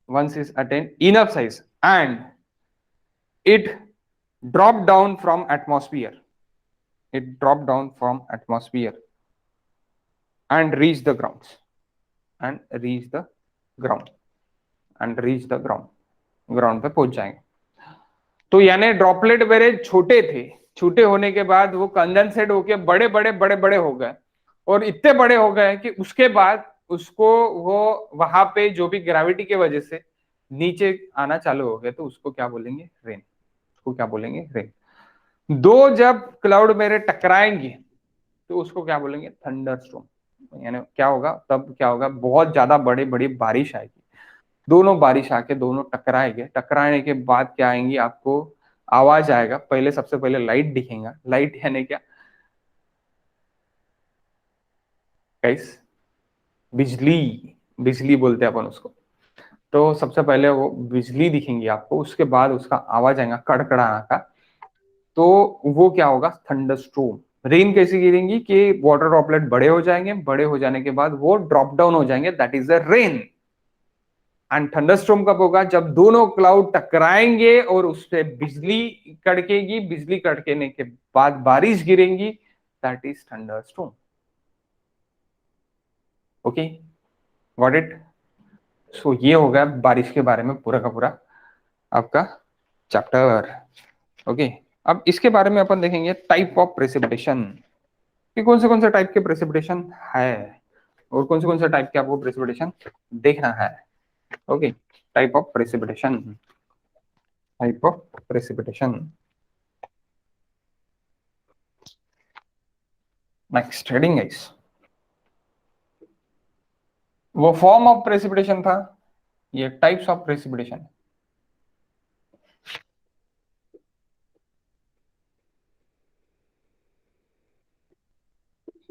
once is attain enough size and it drop down from atmosphere and reach the grounds and reach the ground ground पे पहुंच जाएंगे। तो यानी ड्रॉपलेट मेरे छोटे थे, छोटे होने के बाद वो कंडेंसेट होके बड़े बड़े बड़े बड़े हो गए, और इतने बड़े हो गए कि उसके बाद उसको वो वहां पे जो भी ग्रेविटी के वजह से नीचे आना चालू हो गए, तो उसको क्या बोलेंगे? रेन। उसको क्या बोलेंगे? रेन। दो जब क्लाउड मेरे टकराएंगे तो उसको क्या बोलेंगे? थंडरस्टॉर्म। यानी क्या होगा तब? क्या होगा? बहुत ज्यादा बड़ी बड़ी बारिश आएगी, दोनों बारिश आके दोनों टकराएंगे, टकराने के बाद क्या आएंगी? आपको आवाज आएगा, पहले सबसे पहले लाइट दिखेगा। लाइट यानी क्या गाइस? बिजली, बिजली बोलते हैं अपन उसको। तो सबसे पहले वो बिजली दिखेंगी आपको, उसके बाद उसका आवाज आएगा कड़कड़ाना का, तो वो क्या होगा? थंडरस्टॉर्म। रेन कैसी गिरेंगी कि वाटर ड्रॉपलेट बड़े हो जाएंगे, बड़े हो जाने के बाद वो ड्रॉप डाउन हो जाएंगे, that is the rain. And thunderstorm कब होगा? जब दोनों क्लाउड टकराएंगे और उससे बिजली कड़केगी, बिजली कड़कने के बाद बारिश गिरेंगी, that is thunderstorm. Okay, got it? So ये हो गया बारिश के बारे में पूरा का पूरा आपका चैप्टर। ओके, अब इसके बारे में अपन देखेंगे टाइप ऑफ प्रेसिपिटेशन, कि कौन से टाइप के प्रेसिपिटेशन है और कौन से टाइप के आपको प्रेसिपिटेशन देखना है। Okay, type of precipitation, next heading guys, वो फॉर्म ऑफ प्रेसिपिटेशन था, ये types of precipitation.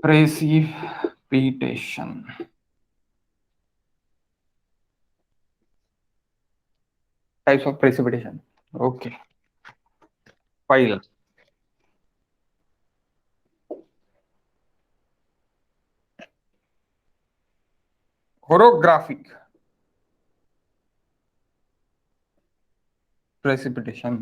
Precipitation, types of precipitation. Okay, पहिला होरोग्राफिक प्रेसिपिटेशन,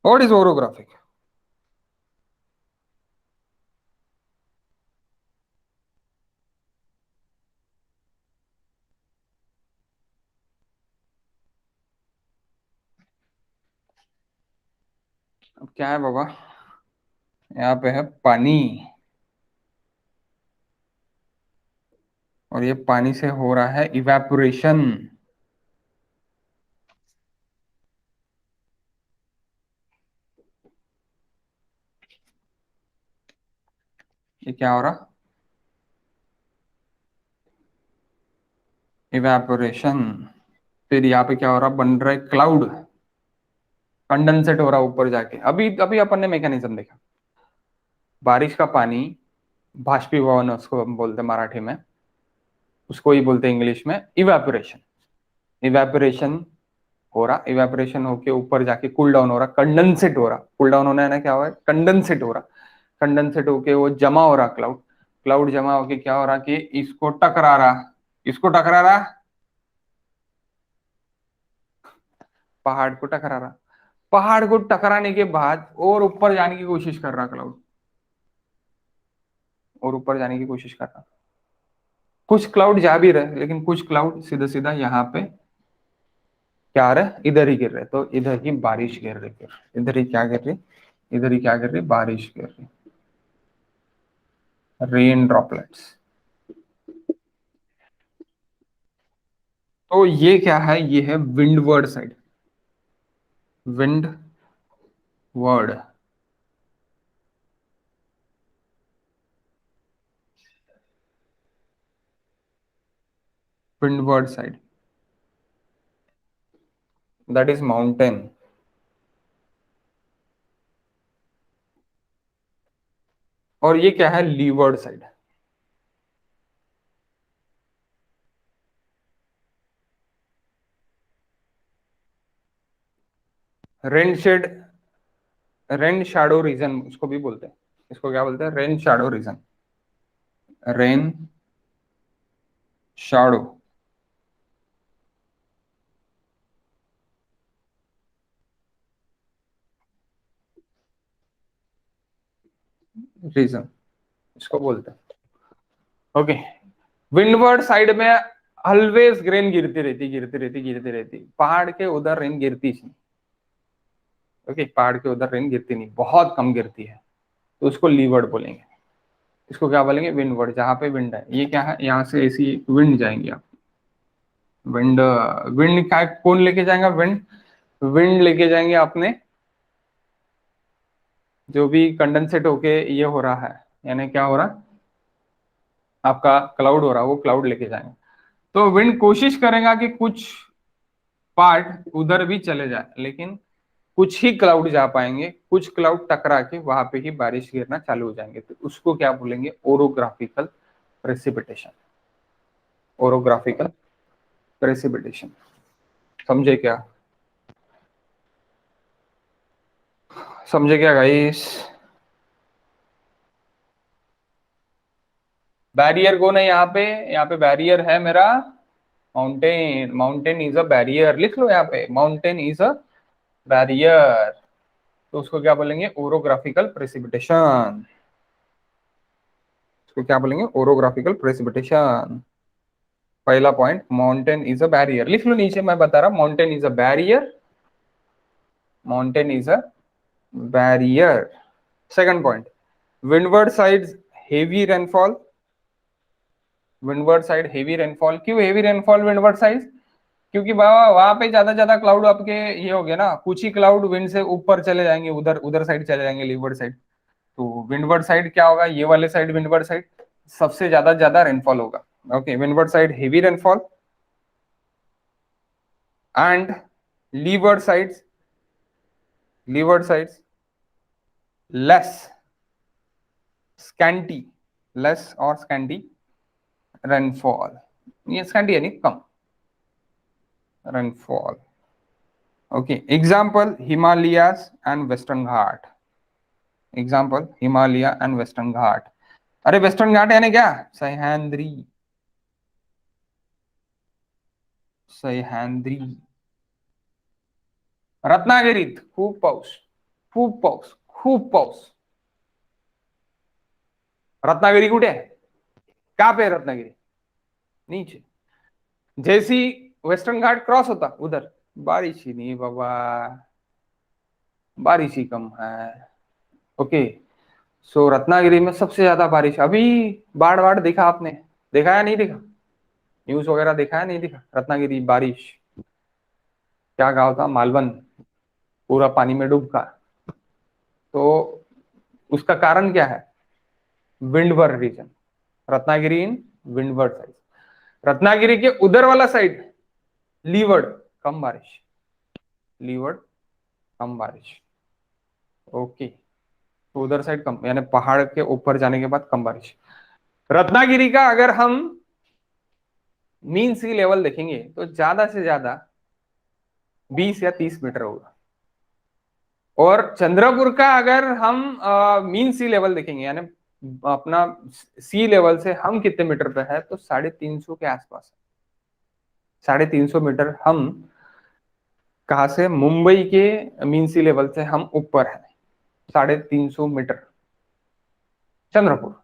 व्हाट इज ओरोग्राफिक? अब क्या है बाबा, यहाँ पे है पानी, और ये पानी से हो रहा है इवेपोरेशन। ये क्या हो रहा? इवेपोरेशन। फिर यहाँ पे क्या हो रहा, बन रहा है क्लाउड, कंडेंसेट हो रहा है ऊपर जाके। अभी अभी अपन ने मैकेनिज्म देखा, बारिश का पानी बाष्पीभवन उसको हम बोलते हैं मराठी में, उसको ही बोलते हैं इंग्लिश में इवेपोरेशन। इवेपोरेशन हो रहा, इवेपोरेशन होके ऊपर जाके कूल डाउन हो रहा, कंडेंसेट हो रहा। कूल डाउन होना है ना, क्या हो रहा है, कंडेंसेट हो रहा। कंडेंसेट होके वो जमा हो रहा क्लाउड। क्लाउड जमा होके क्या हो रहा कि इसको टकरा रहा, इसको टकरा रहा, पहाड़ को टकरा रहा। पहाड़ को टकराने के बाद और ऊपर जाने की कोशिश कर रहा क्लाउड, और ऊपर जाने की कोशिश कर रहा। कुछ क्लाउड जा भी रहे, लेकिन कुछ क्लाउड सीधा सीधा यहाँ पे क्या आ रहा है, इधर ही गिर रहे। तो इधर ही बारिश गिर रही, फिर इधर ही क्या गिर रही, इधर ही क्या गिर रही, बारिश गिर रही, रेन ड्रॉपलेट्स। तो ये क्या है, ये है windward side, windward. Windward side, that is mountain. और ये क्या है, leeward side. Rain shade, rain shadow region उसको भी बोलते हैं। इसको क्या बोलते हैं, rain shadow region, rain shadow region, इसको बोलते हैं। ओके, विंडवर्ड साइड में ऑलवेज रेन गिरती रहती, गिरती रहती, गिरती रहती। पहाड़ के उधर रेन गिरती ही नहीं। ओके, पहाड़ के उधर रेन गिरती नहीं, बहुत कम गिरती है। तो उसको लीवर्ड बोलेंगे। इसको क्या बोलेंगे, विंडवर्ड। जहां पे विंड है, ये क्या है, यहाँ से ऐसी विंड जाएंगे आप। विंड, विंड का कौन लेके जाएगा, विंड। विंड लेके जाएंगे अपने, जो भी कंडेंसेट होके ये हो रहा है, यानी क्या हो रहा, आपका क्लाउड हो रहा, वो क्लाउड लेके जाएंगे। तो विंड कोशिश करेगा कि कुछ पार्ट उधर भी चले जाए, लेकिन कुछ ही क्लाउड जा पाएंगे, कुछ क्लाउड टकरा के वहां पे ही बारिश गिरना चालू हो जाएंगे। तो उसको क्या बोलेंगे, ओरोग्राफिकल प्रेसिपिटेशन। ओरोग्राफिकल प्रेसिपिटेशन, समझे क्या, समझे क्या गाइस? बैरियर कौन है यहाँ पे, यहाँ पे बैरियर है मेरा mountain. Mountain is a barrier, लिख लो यहाँ पे, माउंटेन इज अ बैरियर। तो उसको क्या बोलेंगे, ओरोग्राफिकल प्रेसिपिटेशन। उसको क्या बोलेंगे, ओरोग्राफिकल प्रेसिपिटेशन। पहला point, mountain is a barrier, लिख लो नीचे, मैं बता रहा, mountain is a barrier, mountain is a barrier. Second point, windward side heavy rainfall. Windward side heavy rainfall, क्यों हेवी रेनफॉल विंडवर्ड साइड, क्योंकि वहां पे ज्यादा क्लाउड आपके ये हो गया ना, कुछ ही क्लाउड विंड से ऊपर चले जाएंगे, उधर उधर साइड चले जाएंगे, लीवर्ड साइड। तो विंडवर्ड साइड क्या होगा, ये वाले साइड विंडवर्ड साइड सबसे ज्यादा रेनफॉल होगा। Okay, windward side heavy rainfall, and leeward sides, leeward sides less scanty, less और स्कैंटी रेनफॉल। ये स्कैंटी यानी कम rainfall. Okay, example Himalayas and Western Ghat. Example Himalaya and Western Ghat. अरे वेस्टर्न घाट यानी क्या, सह्याद्री, सह्याद्री। रत्नागिरीत खूप पाऊस, खूप पाऊस. रत्नागिरी कुठे आहे? कहाँ पे है रत्नागिरी? नीचे. जैसी वेस्टर्न घाट क्रॉस होता उधर बारिश ही नहीं बाबा, बारिश ही कम है. ओके. सो रत्नागिरी में सबसे ज्यादा बारिश अभी. बाढ़ बाढ़ देखा आपने? देखा या नहीं देखा? न्यूज वगैरह देखा है नहीं देखा? रत्नागिरी बारिश. क्या गांव था? मालवन. पूरा पानी में डूब का. तो उसका कारण क्या है? Windward region. Ratnagiri in windward side. Ratnagiri के उधर वाला साइड लीवर्ड कम बारिश. लीवर्ड कम बारिश. ओके. तो उधर साइड कम यानी पहाड़ के ऊपर जाने के बाद कम बारिश. रत्नागिरी का अगर हम मीन सी लेवल देखेंगे तो ज्यादा से ज्यादा 20 या 30 मीटर होगा. और चंद्रपुर का अगर हम मीन सी लेवल देखेंगे यानी अपना सी लेवल से हम कितने मीटर पे है तो 350 के आसपास. 350 मीटर हम कहा से? मुंबई के मीन सी लेवल से हम ऊपर है. 350 metre. Chandrapur.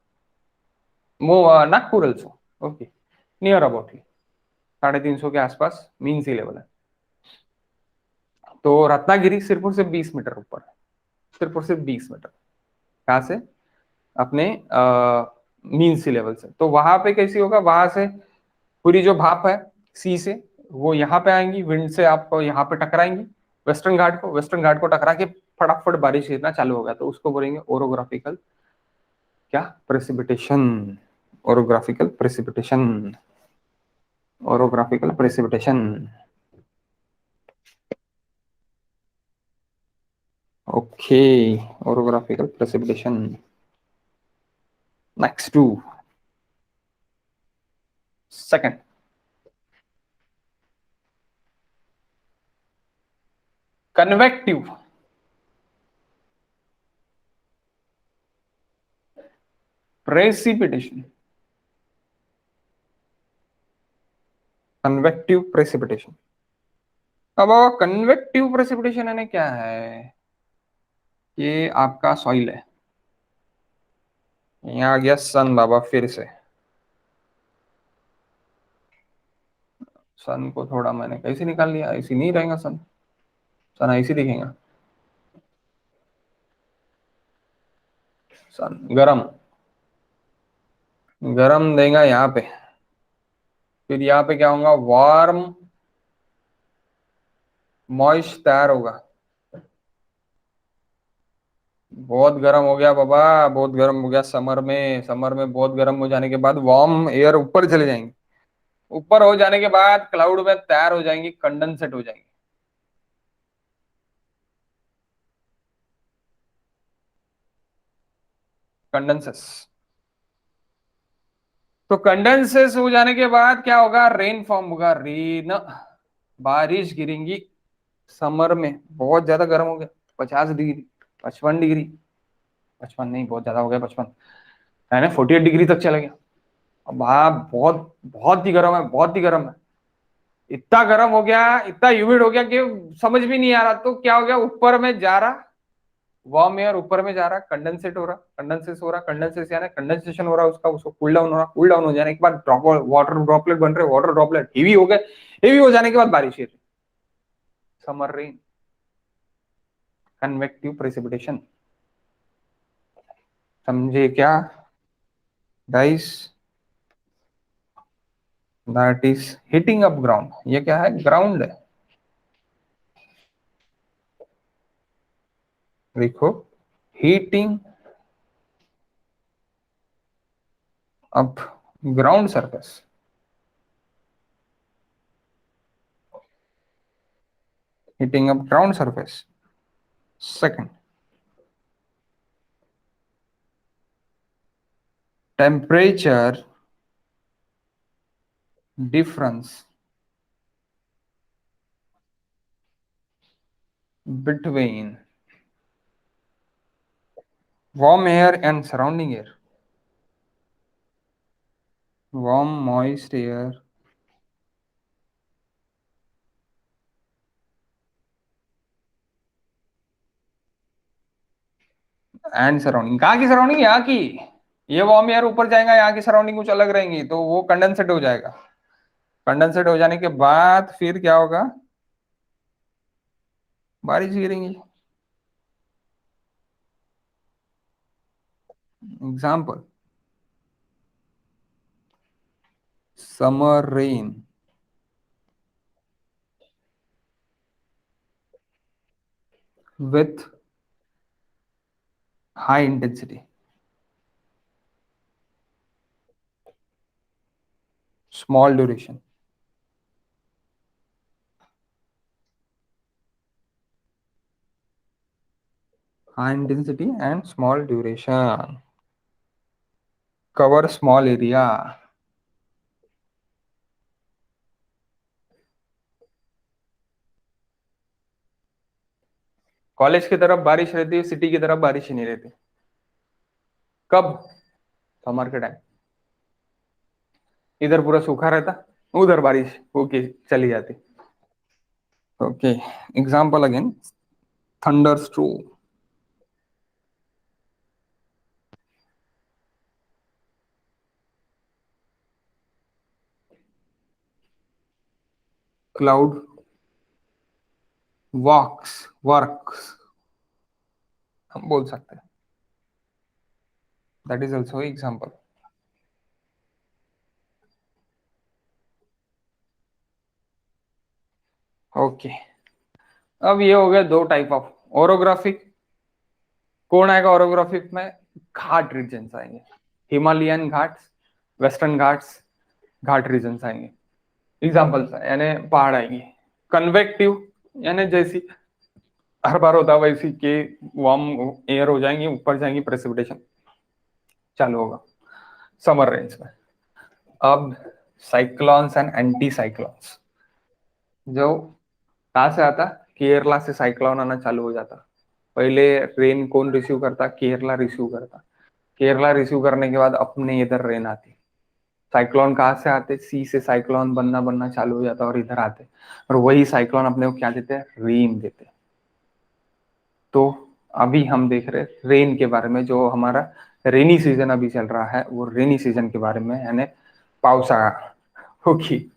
Nagpur also. Okay. Near about. 350 के आसपास मीन सी लेवल है. तो रत्नागिरी सिर्फ और सिर्फ 20 मीटर ऊपर है. सिर्फ और सिर्फ 20 मीटर. कहाँ से? अपने मीन सी लेवल से. तो वहां पे कैसी होगा? वहां से पूरी जो भाप है सी से वो यहाँ पे आएंगी, विंड से आपको यहाँ पे टकराएंगी. वेस्टर्न घाट को टकरा के फटाफट बारिश गिरना चालू होगा. तो उसको बोलेंगे ओरोग्राफिकल क्या? Precipitation. Orographical precipitation. Orographical precipitation. Okay. Orographical precipitation. Next to second. Convective precipitation. Convective precipitation. अब कन्वेक्टिव प्रेसिपिटेशन यानी क्या है? ये आपका सॉइल है. यहाँ आ गया सन बाबा फिर से. सन को थोड़ा मैंने कैसे निकाल लिया. ऐसी नहीं रहेगा सन. सन ऐसी दिखेगा. सन गरम. गरम देगा यहाँ पे. फिर यहाँ पे क्या होगा? वार्म मॉइस्ट तैयार होगा. बहुत गर्म हो गया बाबा. बहुत गर्म हो गया समर में बहुत गर्म हो जाने के बाद वार्म एयर ऊपर चले जाएंगे. ऊपर हो जाने के बाद क्लाउड में तैयार हो जाएंगी, कंडेंसेट हो जाएंगी. कंडेंसस. तो कंडेंसेस हो जाने के बाद क्या होगा? रेन फॉर्म होगा. रेन. बारिश गिरेंगी. समर में बहुत ज्यादा गर्म हो गया. 50 डिग्री. 55 डिग्री. 55 नहीं, बहुत ज्यादा हो गया. 55 है ना. 48 डिग्री तक चला गया. अब हाँ, बहुत बहुत ही गर्म है. बहुत ही गर्म है. इतना गर्म हो गया, इतना ह्यूमिड हो गया कि समझ भी नहीं आ रहा. तो क्या हो गया? ऊपर में जा रहा वार्म एयर, ऊपर में जा रहा, कंडेंसेट हो रहा, कंडेंसेस हो रहा. कंडेंसेस यानी कंडेंसेशन हो रहा उसका. उसको कूल डाउन हो रहा. कूल डाउन हो जाने के बाद ड्रॉप वाटर ड्रॉपलेट बन रहे. वाटर ड्रॉपलेट हेवी हो गए. हेवी हो जाने के बाद बारिश गिर. Summer rain. Convective precipitation. समझे क्या guys? That is heating up ground. ये क्या है? ग्राउंड है. देखो. Heating up ground surface. Heating up ground surface. Second. Temperature difference between warm air and surrounding air. Warm moist air and surrounding, कहाँ की surrounding? यहाँ की। ये वार्म एयर ऊपर जाएगा, यहाँ की सराउंडिंग कुछ अलग रहेंगी, तो वो कंडेंसेट हो जाएगा। कंडेंसेट हो जाने के बाद फिर क्या होगा? बारिश गिरेंगी। Example, summer rain with high intensity, small duration. High intensity and small duration. Cover small area. College की तरफ बारिश रहती है, सिटी की तरफ बारिश ही नहीं रहती। कब? समर के टाइम। इधर पूरा सूखा रहता, उधर बारिश होके चली जाती। Okay, example again, thunderstorm, cloud works हम बोल सकते हैं, that is also example. Okay, अब ये हो गया दो टाइप ऑफ ओरोग्राफिक। कौन आएगा ओरोग्राफिक में? घाट रीजन आएंगे, हिमालयन घाट्स, वेस्टर्न घाट्स, घाट रीजन आएंगे। एग्जाम्पल्स यानी पहाड़ आएंगे। कन्वेक्टिव यानी जैसी हर बार होता है वैसी के वार्म एयर हो जाएंगी, ऊपर जाएंगी, प्रेसिपिटेशन चालू होगा समर रेंज में। अब साइक्लोन्स एंड एंटी साइक्लोन्स, जो कहाँ से आता? केरला से साइक्लोन आना चालू हो जाता। पहले रेन कौन रिसीव करता? केरला रिसीव करता। केरला रिसीव करने के बाद अपने इधर रेन आती। साइक्लोन कहाँ से आते? सी से साइक्लोन बनना बनना चालू हो जाता और इधर आते, और वही साइक्लोन अपने को क्या देते हैं? रेन देते। तो अभी हम देख रहे रेन के बारे में, जो हमारा रेनी सीजन अभी चल रहा है, वो रेनी सीजन के बारे में, यानी पावसाळा होगी,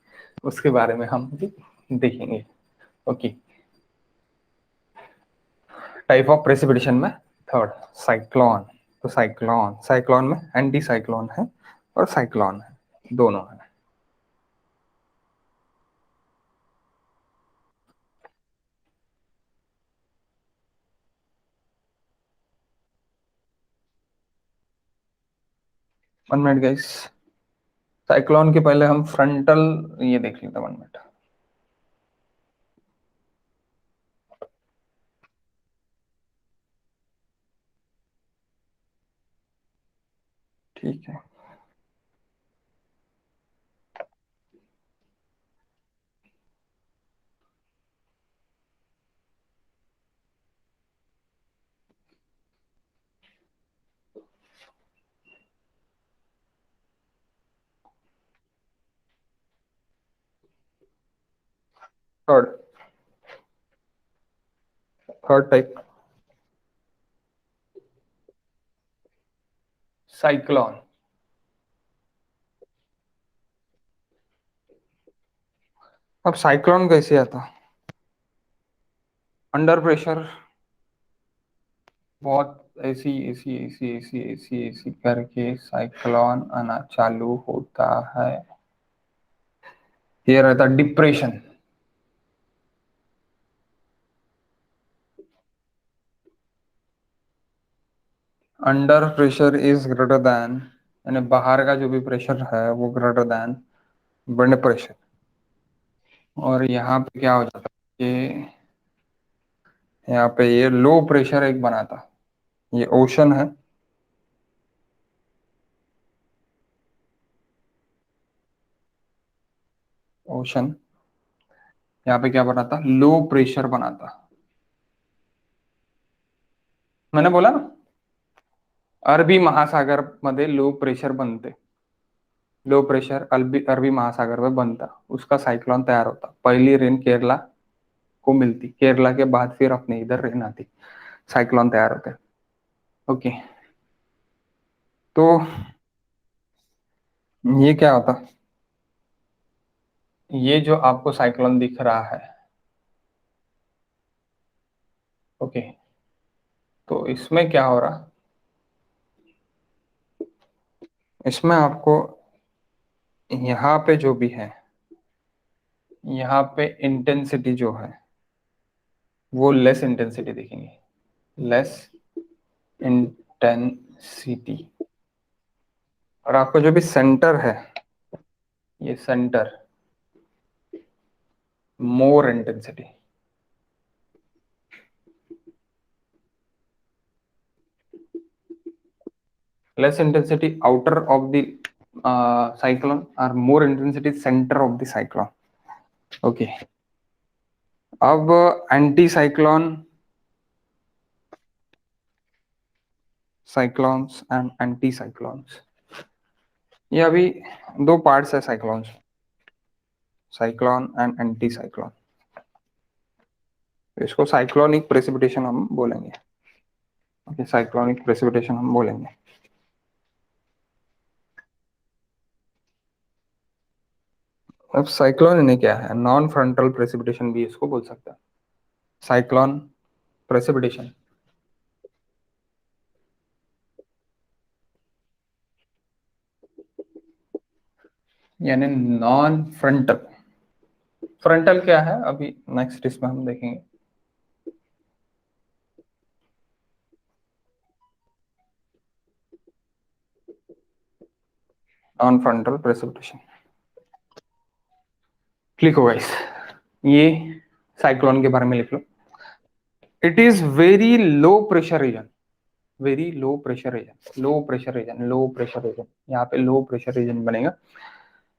उसके बारे में हम भी देखेंगे। ओके, टाइप ऑफ प्रेसिपिटेशन में थर्ड साइक्लोन। तो साइक्लोन, साइक्लोन में एंटी साइक्लोन है और साइक्लोन है, दोनों है। 1 मिनट गाइस, साइक्लोन के पहले हम फ्रंटल ये देख लेते हैं। 1 मिनट। ठीक है, थर्ड, थर्ड टाइप साइक्लोन। अब साइक्लोन कैसे आता? अंडर प्रेशर, बहुत ऐसी ऐसी ऐसी ऐसी ऐसी ऐसी करके साइक्लोन आना चालू होता है। ये रहता depression. Under pressure is greater than, यानी बाहर का जो भी प्रेशर है वो ग्रेटर देन ब्लड प्रेशर। और यहाँ पे क्या हो जाता है कि यहाँ पे ये लो प्रेशर एक बनाता, ये ओशन है, ओशन। यहाँ पे क्या बनाता? लो प्रेशर बनाता। मैंने बोला ना, अरबी महासागर मध्ये लो प्रेशर बनते। लो प्रेशर अरबी अरबी महासागर में बनता, उसका साइक्लोन तैयार होता। पहली रेन केरला को मिलती, केरला के बाद फिर अपने इधर रेन आती, साइक्लोन तैयार होते। ओके, तो ये क्या होता, ये जो आपको साइक्लोन दिख रहा है, ओके, तो इसमें क्या हो रहा, इसमें आपको यहाँ पे जो भी है, यहाँ पे इंटेंसिटी जो है वो लेस इंटेंसिटी दिखेंगे, लेस इंटेंसिटी। और आपको जो भी सेंटर है, ये centre, more intensity. Less intensity outer of the cyclone, or more intensity center of the cyclone. Okay, अब anti cyclone, cyclones and anti cyclones, ये अभी दो पार्ट्स है cyclones, cyclone and anti cyclone. इसको साइक्लोनिक प्रेसिपिटेशन हम बोलेंगे। Okay, cyclonic precipitation हम बोलेंगे। अब साइक्लोन इन्हें क्या है, नॉन फ्रंटल प्रेसिपिटेशन भी इसको बोल सकते हैं। साइक्लोन प्रेसिपिटेशन यानी नॉन फ्रंटल। फ्रंटल क्या है अभी नेक्स्ट इसमें हम देखेंगे। नॉन फ्रंटल प्रेसिपिटेशन लिखो गाइस, ये साइक्लोन के बारे में लिख लो। It is very low pressure region, very low pressure region, low pressure region, low pressure region, यहाँ पे लो प्रेशर रीजन बनेगा।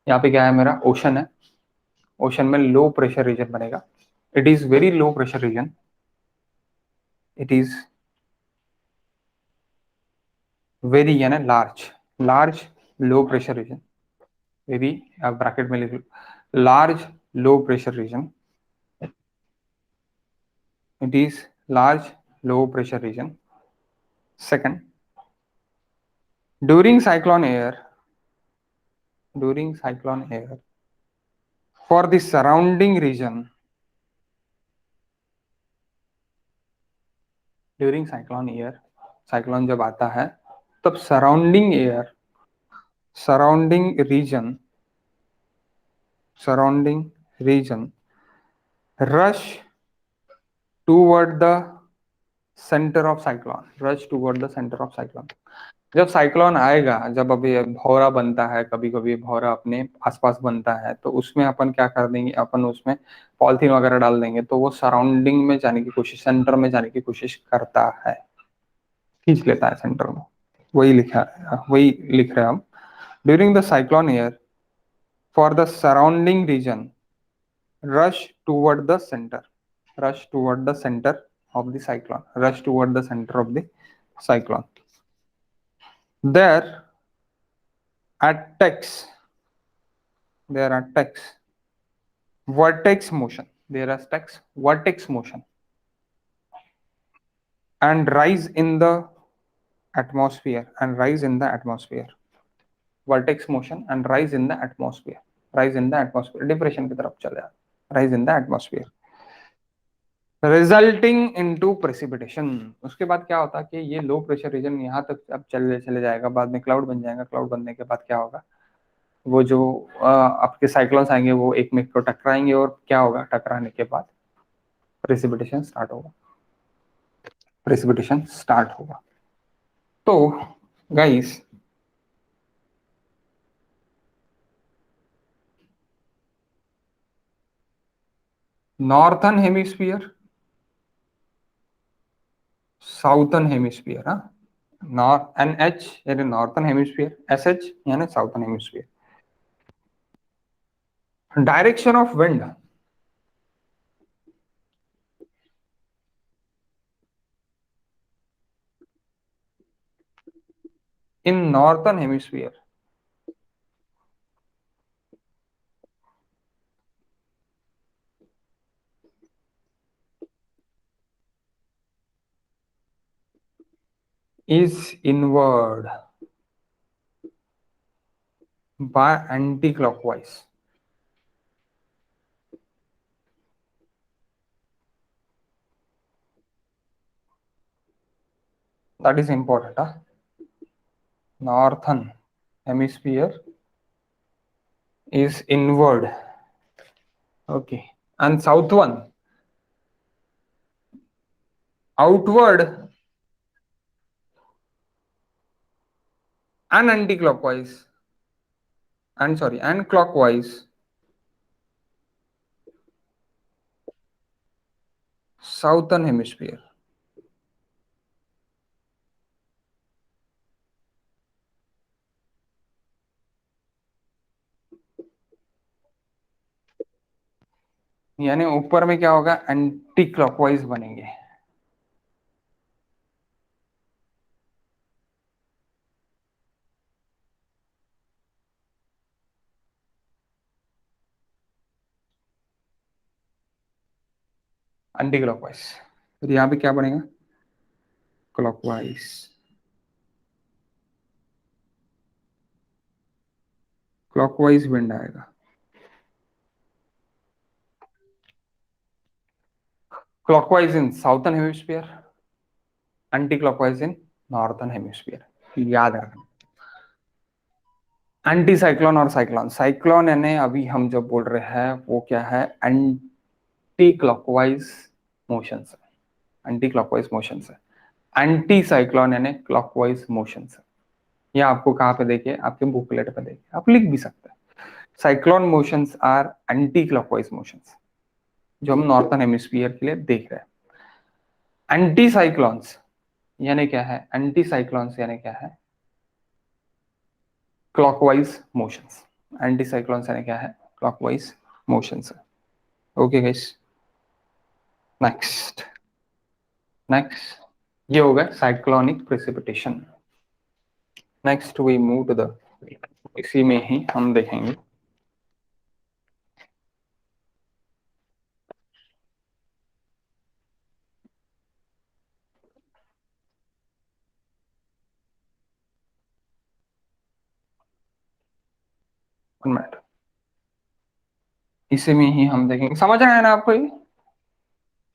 यहाँ पे क्या है, मेरा ओशन है, ओशन में लो प्रेशर रीजन बनेगा। It is very low pressure region, it is very यानी large, large low pressure region, very आप ब्रैकेट में लिख लो, large low pressure region, it is large low pressure region. Second, during cyclone air, during cyclone air, for the surrounding region, during cyclone air, cyclone जब आता है तब surrounding air, surrounding region, surrounding region rush toward the center of cyclone, rush toward the center of cyclone. जब cyclone आएगा, जब अभी भौरा बनता है, कभी कभी भौरा अपने आसपास बनता है, तो उसमें अपन क्या कर देंगे, अपन उसमें पॉलिथीन वगैरह डाल देंगे, तो वो सराउंडिंग में जाने की कोशिश, सेंटर में जाने की कोशिश करता है, खींच लेता है सेंटर में। वही लिखा है, वही लिख रहे हैं हम। During the cyclone year, for the surrounding reason rush toward the centre, rush toward the center of the cyclone, rush toward the center of the cyclone. There attacks, there attacks vortex motion, there attacks vortex motion and rise in the atmosphere, and rise in the atmosphere, vortex motion and rise in the atmosphere, rise in the atmosphere, depression की तरफ चले जाए, rise in the atmosphere, resulting into precipitation. उसके बाद क्या होता है कि ये लो प्रेशर रीजन यहाँ तक अब चले जाएगा, बाद में क्लाउड बन जाएगा, क्लाउड बनने के बाद क्या होगा, वो जो आपके साइक्लोन्स आएंगे वो एक में को टकराएंगे, और क्या होगा, टकराने के बाद प्रेसिपिटेशन स्टार्ट होगा, प्रेसिपिटेशन स्टार्ट होगा। तो guys, northern hemisphere, southern hemisphere, हाँ, नॉर्थ NH यानी नॉर्थन हेमिस्फीयर, SH यानी southern hemisphere. Direction of wind, in northern hemisphere, is inward by anti-clockwise. That is important. Huh? Northern hemisphere is inward. Okay. And south one, outward and anti-clockwise. And sorry, and clockwise. Southern hemisphere. यानी ऊपर में क्या होगा, anti clockwise बनेंगे. Anti clockwise. फिर यहाँ पे क्या बनेगा, क्लॉकवाइज. क्लॉकवाइज विंड आएगा. क्लॉकवाइज इन साउथर्न हेमिस्फीयर, एंटी क्लॉकवाइज इन नॉर्थर्न हेमिस्फीयर. याद रखना. एंटी साइक्लोन और साइक्लोन. साइक्लोन यानी अभी हम जो बोल रहे हैं वो क्या है, एंटी क्लॉकवाइज मोशन से. एंटी क्लॉकवाइज मोशन से. एंटी साइक्लोन यानी क्लॉकवाइज मोशन से. ये आपको कहाँ पे देखिए, आपके बुकलेट पे देखिए, आप लिख भी सकते हैं. Cyclone motions are anticlockwise motions, जो हम नॉर्थर्न हेमिस्फीयर के लिए देख रहे हैं. एंटी साइक्लोन्स यानी क्या है, एंटी साइक्लोन्स यानी क्या है, क्लॉकवाइज मोशंस. एंटी साइक्लोन्स यानी क्या है, clockwise motions. Okay guys. Next ये हो गया cyclonic precipitation. Next we move to the, इसी में ही हम देखेंगे मिनट. इसी में ही हम देखेंगे. समझ आया ना आपको ये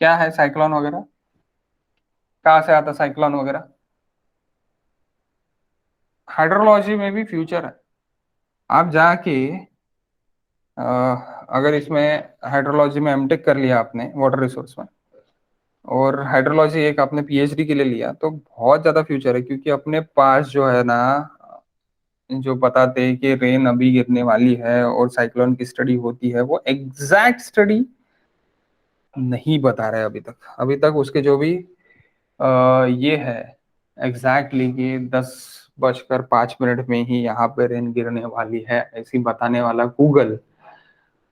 क्या है साइक्लोन वगैरह, कहाँ से आता साइक्लोन वगैरह. हाइड्रोलॉजी में भी फ्यूचर है. आप जाके अगर इसमें हाइड्रोलॉजी में एमटेक कर लिया आपने वाटर रिसोर्स में, और हाइड्रोलॉजी एक आपने पीएचडी के लिए लिया, तो बहुत ज्यादा फ्यूचर है. क्योंकि अपने पास जो है ना, जो बताते हैं कि रेन अभी गिरने वाली है और साइक्लोन की स्टडी होती है, वो एग्जैक्ट स्टडी नहीं बता रहे अभी तक उसके जो भी ये है एग्जैक्टली कि 10:05 में ही यहाँ पे रेन गिरने वाली है ऐसी बताने वाला गूगल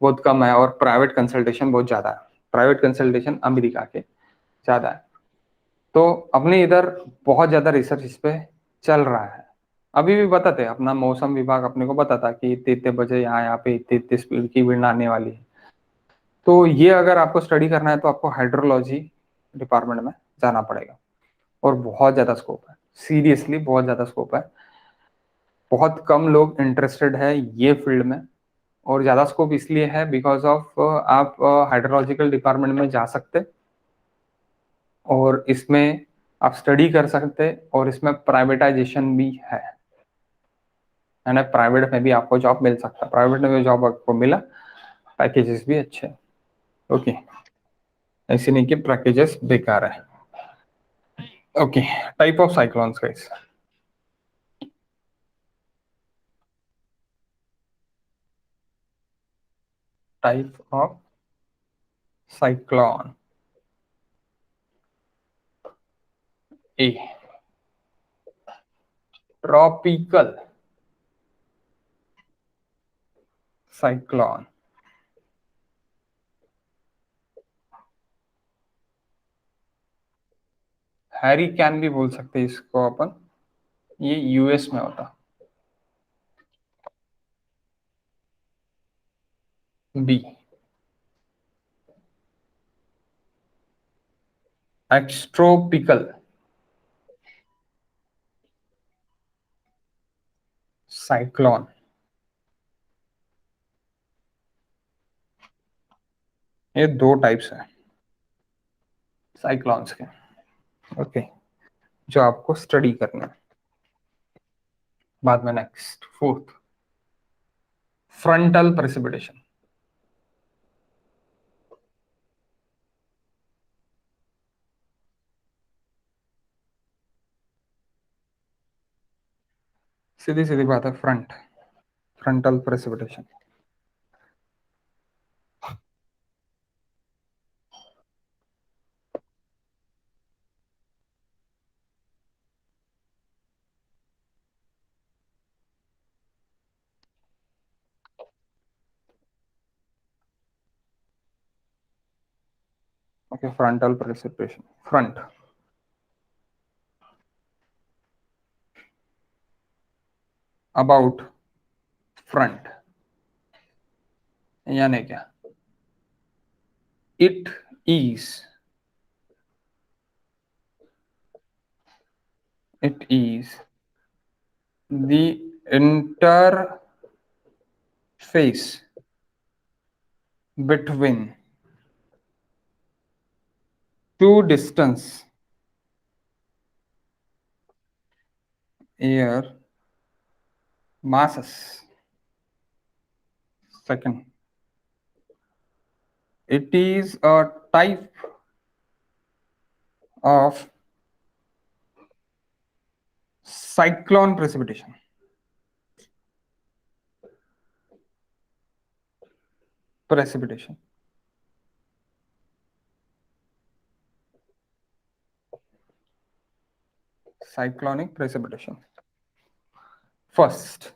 बहुत कम है. और प्राइवेट कंसल्टेशन बहुत ज्यादा है. प्राइवेट कंसल्टेशन अमेरिका के ज्यादा है. तो अपने इधर बहुत ज्यादा रिसर्च इस पे चल रहा है. अभी भी बताते हैं, अपना मौसम विभाग अपने को बताता कि इतने इतने बजे यहाँ पे इतने इतने स्पीड की विंड आने वाली है. तो ये अगर आपको स्टडी करना है तो आपको हाइड्रोलॉजी डिपार्टमेंट में जाना पड़ेगा. और बहुत ज्यादा स्कोप है, सीरियसली बहुत ज्यादा स्कोप है. बहुत कम लोग इंटरेस्टेड है ये फील्ड में. और ज्यादा स्कोप इसलिए है बिकॉज ऑफ आप हाइड्रोलॉजिकल डिपार्टमेंट में जा सकते और इसमें आप स्टडी कर सकते, और इसमें प्राइवेटाइजेशन भी है. यानी प्राइवेट में भी आपको जॉब मिल सकता है. प्राइवेट में भी जॉब आपको मिला, पैकेजेस भी अच्छे. ओके. ऐसे नहीं कि पैकेजेस बेकार है. Okay. Type of cyclones guys. Type of cyclone. A, tropical cyclone. Harry can भी बोल सकते हैं इसको अपन. ये यूएस में होता. बी, एक्सट्रोपिकल. साइक्लोन, ये दो टाइप्स है साइक्लॉन्स के, ओके, जो आपको स्टडी करना है बाद में। Next fourth, frontal precipitation. सीधी सीधी बात है, frontal precipitation. Okay, frontal precipitation, front, about, front, यानी क्या? It is, it is the interface between two distance air masses. Second, it is a type of cyclone precipitation. Precipitation. Cyclonic precipitation. First,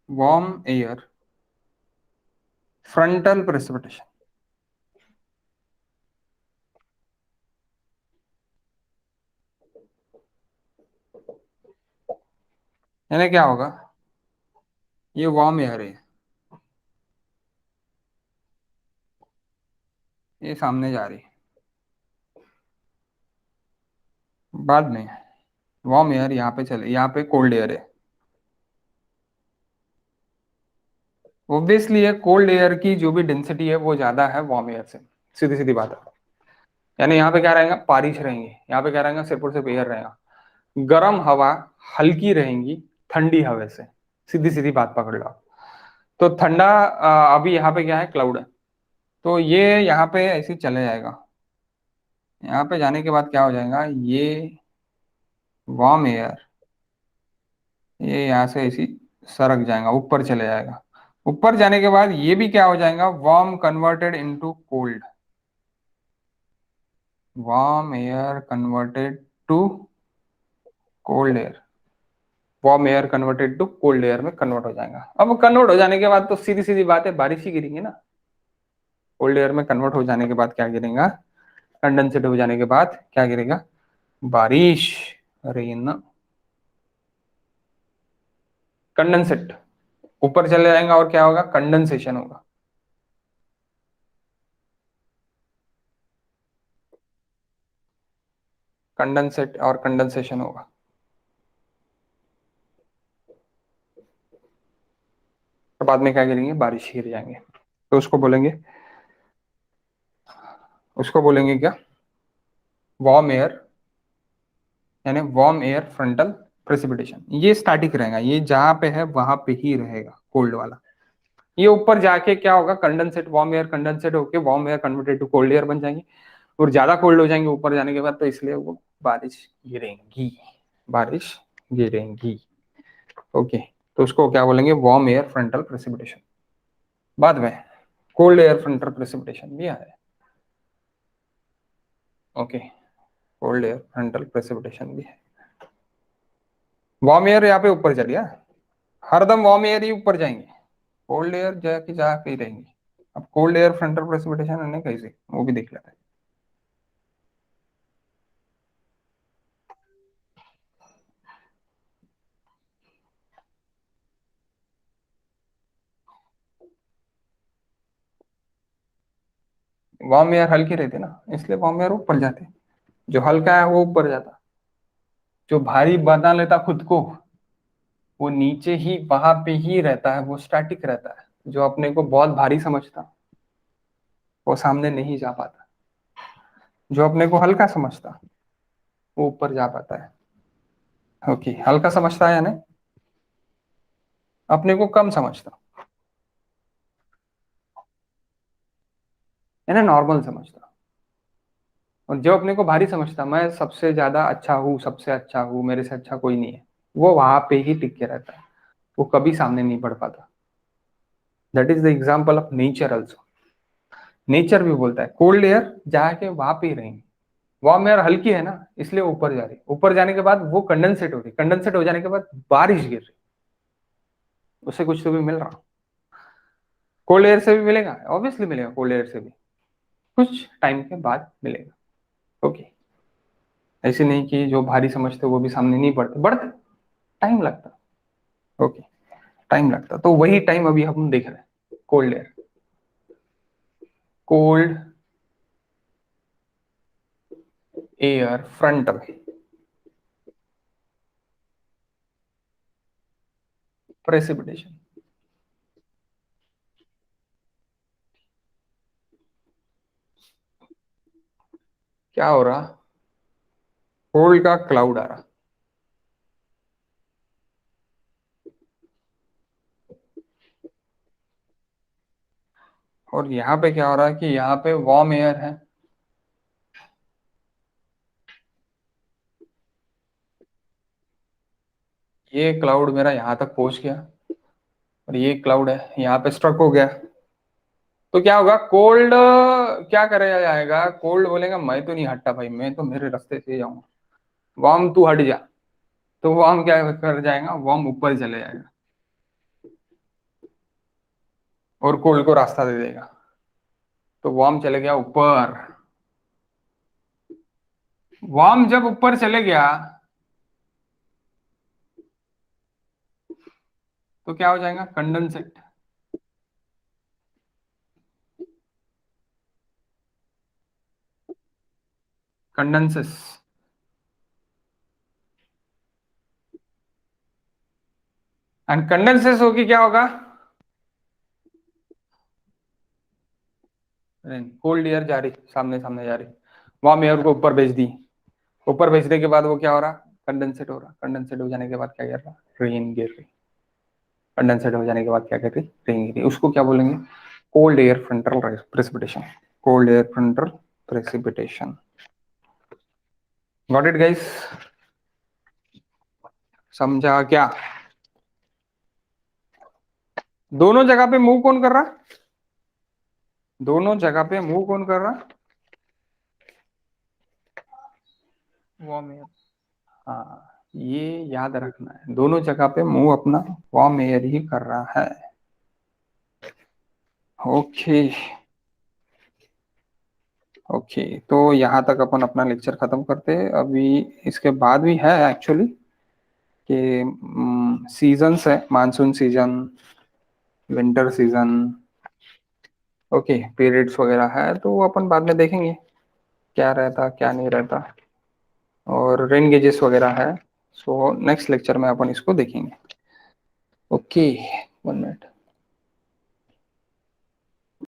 warm air, frontal precipitation. यानी क्या होगा? ये warm air है, ये सामने जा रही है, बाद में वार्म एयर यहाँ पे चले, यहाँ पे कोल्ड एयर है। ऑब्वियसली ये कोल्ड एयर की जो भी डेंसिटी है वो ज्यादा है वार्म एयर से, सीधी सीधी बात है। यानी यहाँ पे क्या रहेगा? बारिश रहेंगी, यहाँ पे क्या रहेगा? सिर्फ और सिर्फ एयर रहेगा। गर्म हवा हल्की रहेंगी ठंडी हवा से, सीधी सीधी बात पकड़ लो। तो ठंडा अभी यहाँ पे क्या है? क्लाउड है, तो ये यहाँ पे ऐसे ही चले जाएगा। यहाँ पे जाने के बाद क्या हो जाएगा? ये वार्म एयर ये यहाँ से ऐसी सरक जाएगा, ऊपर चले जाएगा। ऊपर जाने के बाद ये भी क्या हो जाएगा? Warm converted into cold, warm air converted to cold air, warm air converted to cold air में कन्वर्ट हो जाएगा। अब कन्वर्ट हो जाने के बाद तो सीधी सीधी बात है, बारिश ही गिरेंगी ना। कोल्ड एयर में कन्वर्ट हो जाने के बाद क्या गिरेगा? कंडेंसेट हो जाने के बाद क्या गिरेगा? बारिश, रेन। कंडेंसेट ऊपर चले जाएगा और क्या होगा? कंडेंसेशन होगा। कंडेंसेट और कंडेंसेशन होगा, तो बाद में क्या गिरेंगे? बारिश गिर जाएंगे। तो उसको बोलेंगे क्या? वार्म एयर, यानी वार्म एयर फ्रंटल प्रेसिपिटेशन। ये स्टैटिक रहेगा, ये जहां पे है वहां पे ही रहेगा कोल्ड वाला। ये ऊपर जाके क्या होगा? कंडेंसेट, वार्म एयर कंडेंसेट होके warm air converted to cold air बन जाएंगे, और ज्यादा कोल्ड हो जाएंगे ऊपर जाने के बाद, तो इसलिए वो बारिश गिरेंगी, बारिश गिरेंगी। ओके, तो उसको क्या बोलेंगे? Warm air frontal precipitation. बाद में कोल्ड एयर फ्रंटल प्रेसिपिटेशन भी है। Okay, cold air frontal precipitation भी है। वार्म एयर यहाँ पे ऊपर चल गया, हरदम वार्म एयर ही ऊपर जाएंगे, कोल्ड एयर जाके जाके ही रहेंगे। अब कोल्ड एयर फ्रंटल प्रेसिपिटेशन है कैसे, वो भी देख लेते हैं। वार्म एयर हल्की रहती है ना, इसलिए वार्म एयर ऊपर जाते हैं, जो हल्का है वो ऊपर जाता। जो भारी बना लेता खुद को, वो नीचे ही वहां पे ही रहता है, वो स्टैटिक रहता है। जो अपने को बहुत भारी समझता, वो सामने नहीं जा पाता। जो अपने को हल्का समझता, वो ऊपर जा पाता है। ओके, हल्का समझता है यानी अपने को कम समझता, यानी नॉर्मल समझता। और जो अपने को भारी समझता, मैं सबसे ज्यादा अच्छा हूँ, सबसे अच्छा हूँ, मेरे से अच्छा कोई नहीं है, वो वहां पे ही टिक के रहता है, वो कभी सामने नहीं बढ़ पाता। That is the example of nature also. Nature भी बोलता है कोल्ड एयर जाके वहां पे ही रहेंगे, वार्म एयर हल्की है ना, इसलिए ऊपर जा रही, ऊपर जाने के बाद वो कंडेंसेट हो रही, कंडेंसेट हो जाने के बाद बारिश गिर रही, उससे कुछ तो भी मिल रहा। कोल्ड एयर से भी मिलेगा, ऑब्वियसली मिलेगा, कोल्ड एयर से भी कुछ टाइम के बाद मिलेगा। ओके, ऐसे नहीं कि जो भारी समझते वो भी सामने नहीं बढ़ते, बढ़ते, टाइम लगता। ओके, टाइम लगता, तो वही टाइम अभी हम देख रहे हैं। Cold air, cold air front में प्रेसिपिटेशन क्या हो रहा, कोल्ड का क्लाउड आ रहा, और यहाँ पे क्या हो रहा है कि यहाँ पे वार्म एयर है, ये क्लाउड मेरा यहाँ तक पहुंच गया, और ये क्लाउड है यहाँ पे स्ट्रक हो गया। तो क्या होगा, कोल्ड क्या करेगा जाएगा, कोल्ड बोलेगा मैं तो नहीं हटता भाई, मैं तो मेरे रास्ते से जाऊंगा, वार्म तू हट जा। तो वार्म क्या कर जाएगा, वार्म ऊपर चले जाएगा और कोल्ड को रास्ता दे देगा। तो वार्म चले गया ऊपर, वार्म जब ऊपर चले गया तो क्या हो जाएगा, कंडेंसेट। कंडेंसेस, एंड कंडेंसेस होगी क्या होगा, कोल्ड एयर जा रही, सामने सामने जा रही, वार्म एयर को ऊपर भेज दी, ऊपर भेजने के बाद वो क्या हो रहा, कंडेंसेट हो रहा, कंडेंसेट हो जाने के बाद क्या कर रहा, रेन गिर रही, कंडेंसेट हो जाने के बाद क्या कर रही, रेन गिर रही। उसको क्या बोलेंगे, cold air frontal precipitation, cold air frontal precipitation. Got it guys, समझा क्या। दोनों जगह पे मूव कौन कर रहा, दोनों जगह पे मूव कौन कर रहा, वार्म एयर। हाँ, ये याद रखना है, दोनों जगह पे मूव अपना वार्म एयर ही कर रहा है। ओके, ओके, तो यहाँ तक अपन अपना लेक्चर खत्म करते हैं। अभी इसके बाद भी है एक्चुअली कि सीजन्स है, monsoon season, winter season, okay, periods वगैरह है, तो वो अपन बाद में देखेंगे क्या रहता क्या नहीं रहता, और रेन गेजेस वगैरह है। सो नेक्स्ट लेक्चर में अपन इसको देखेंगे। Okay, 1 minute.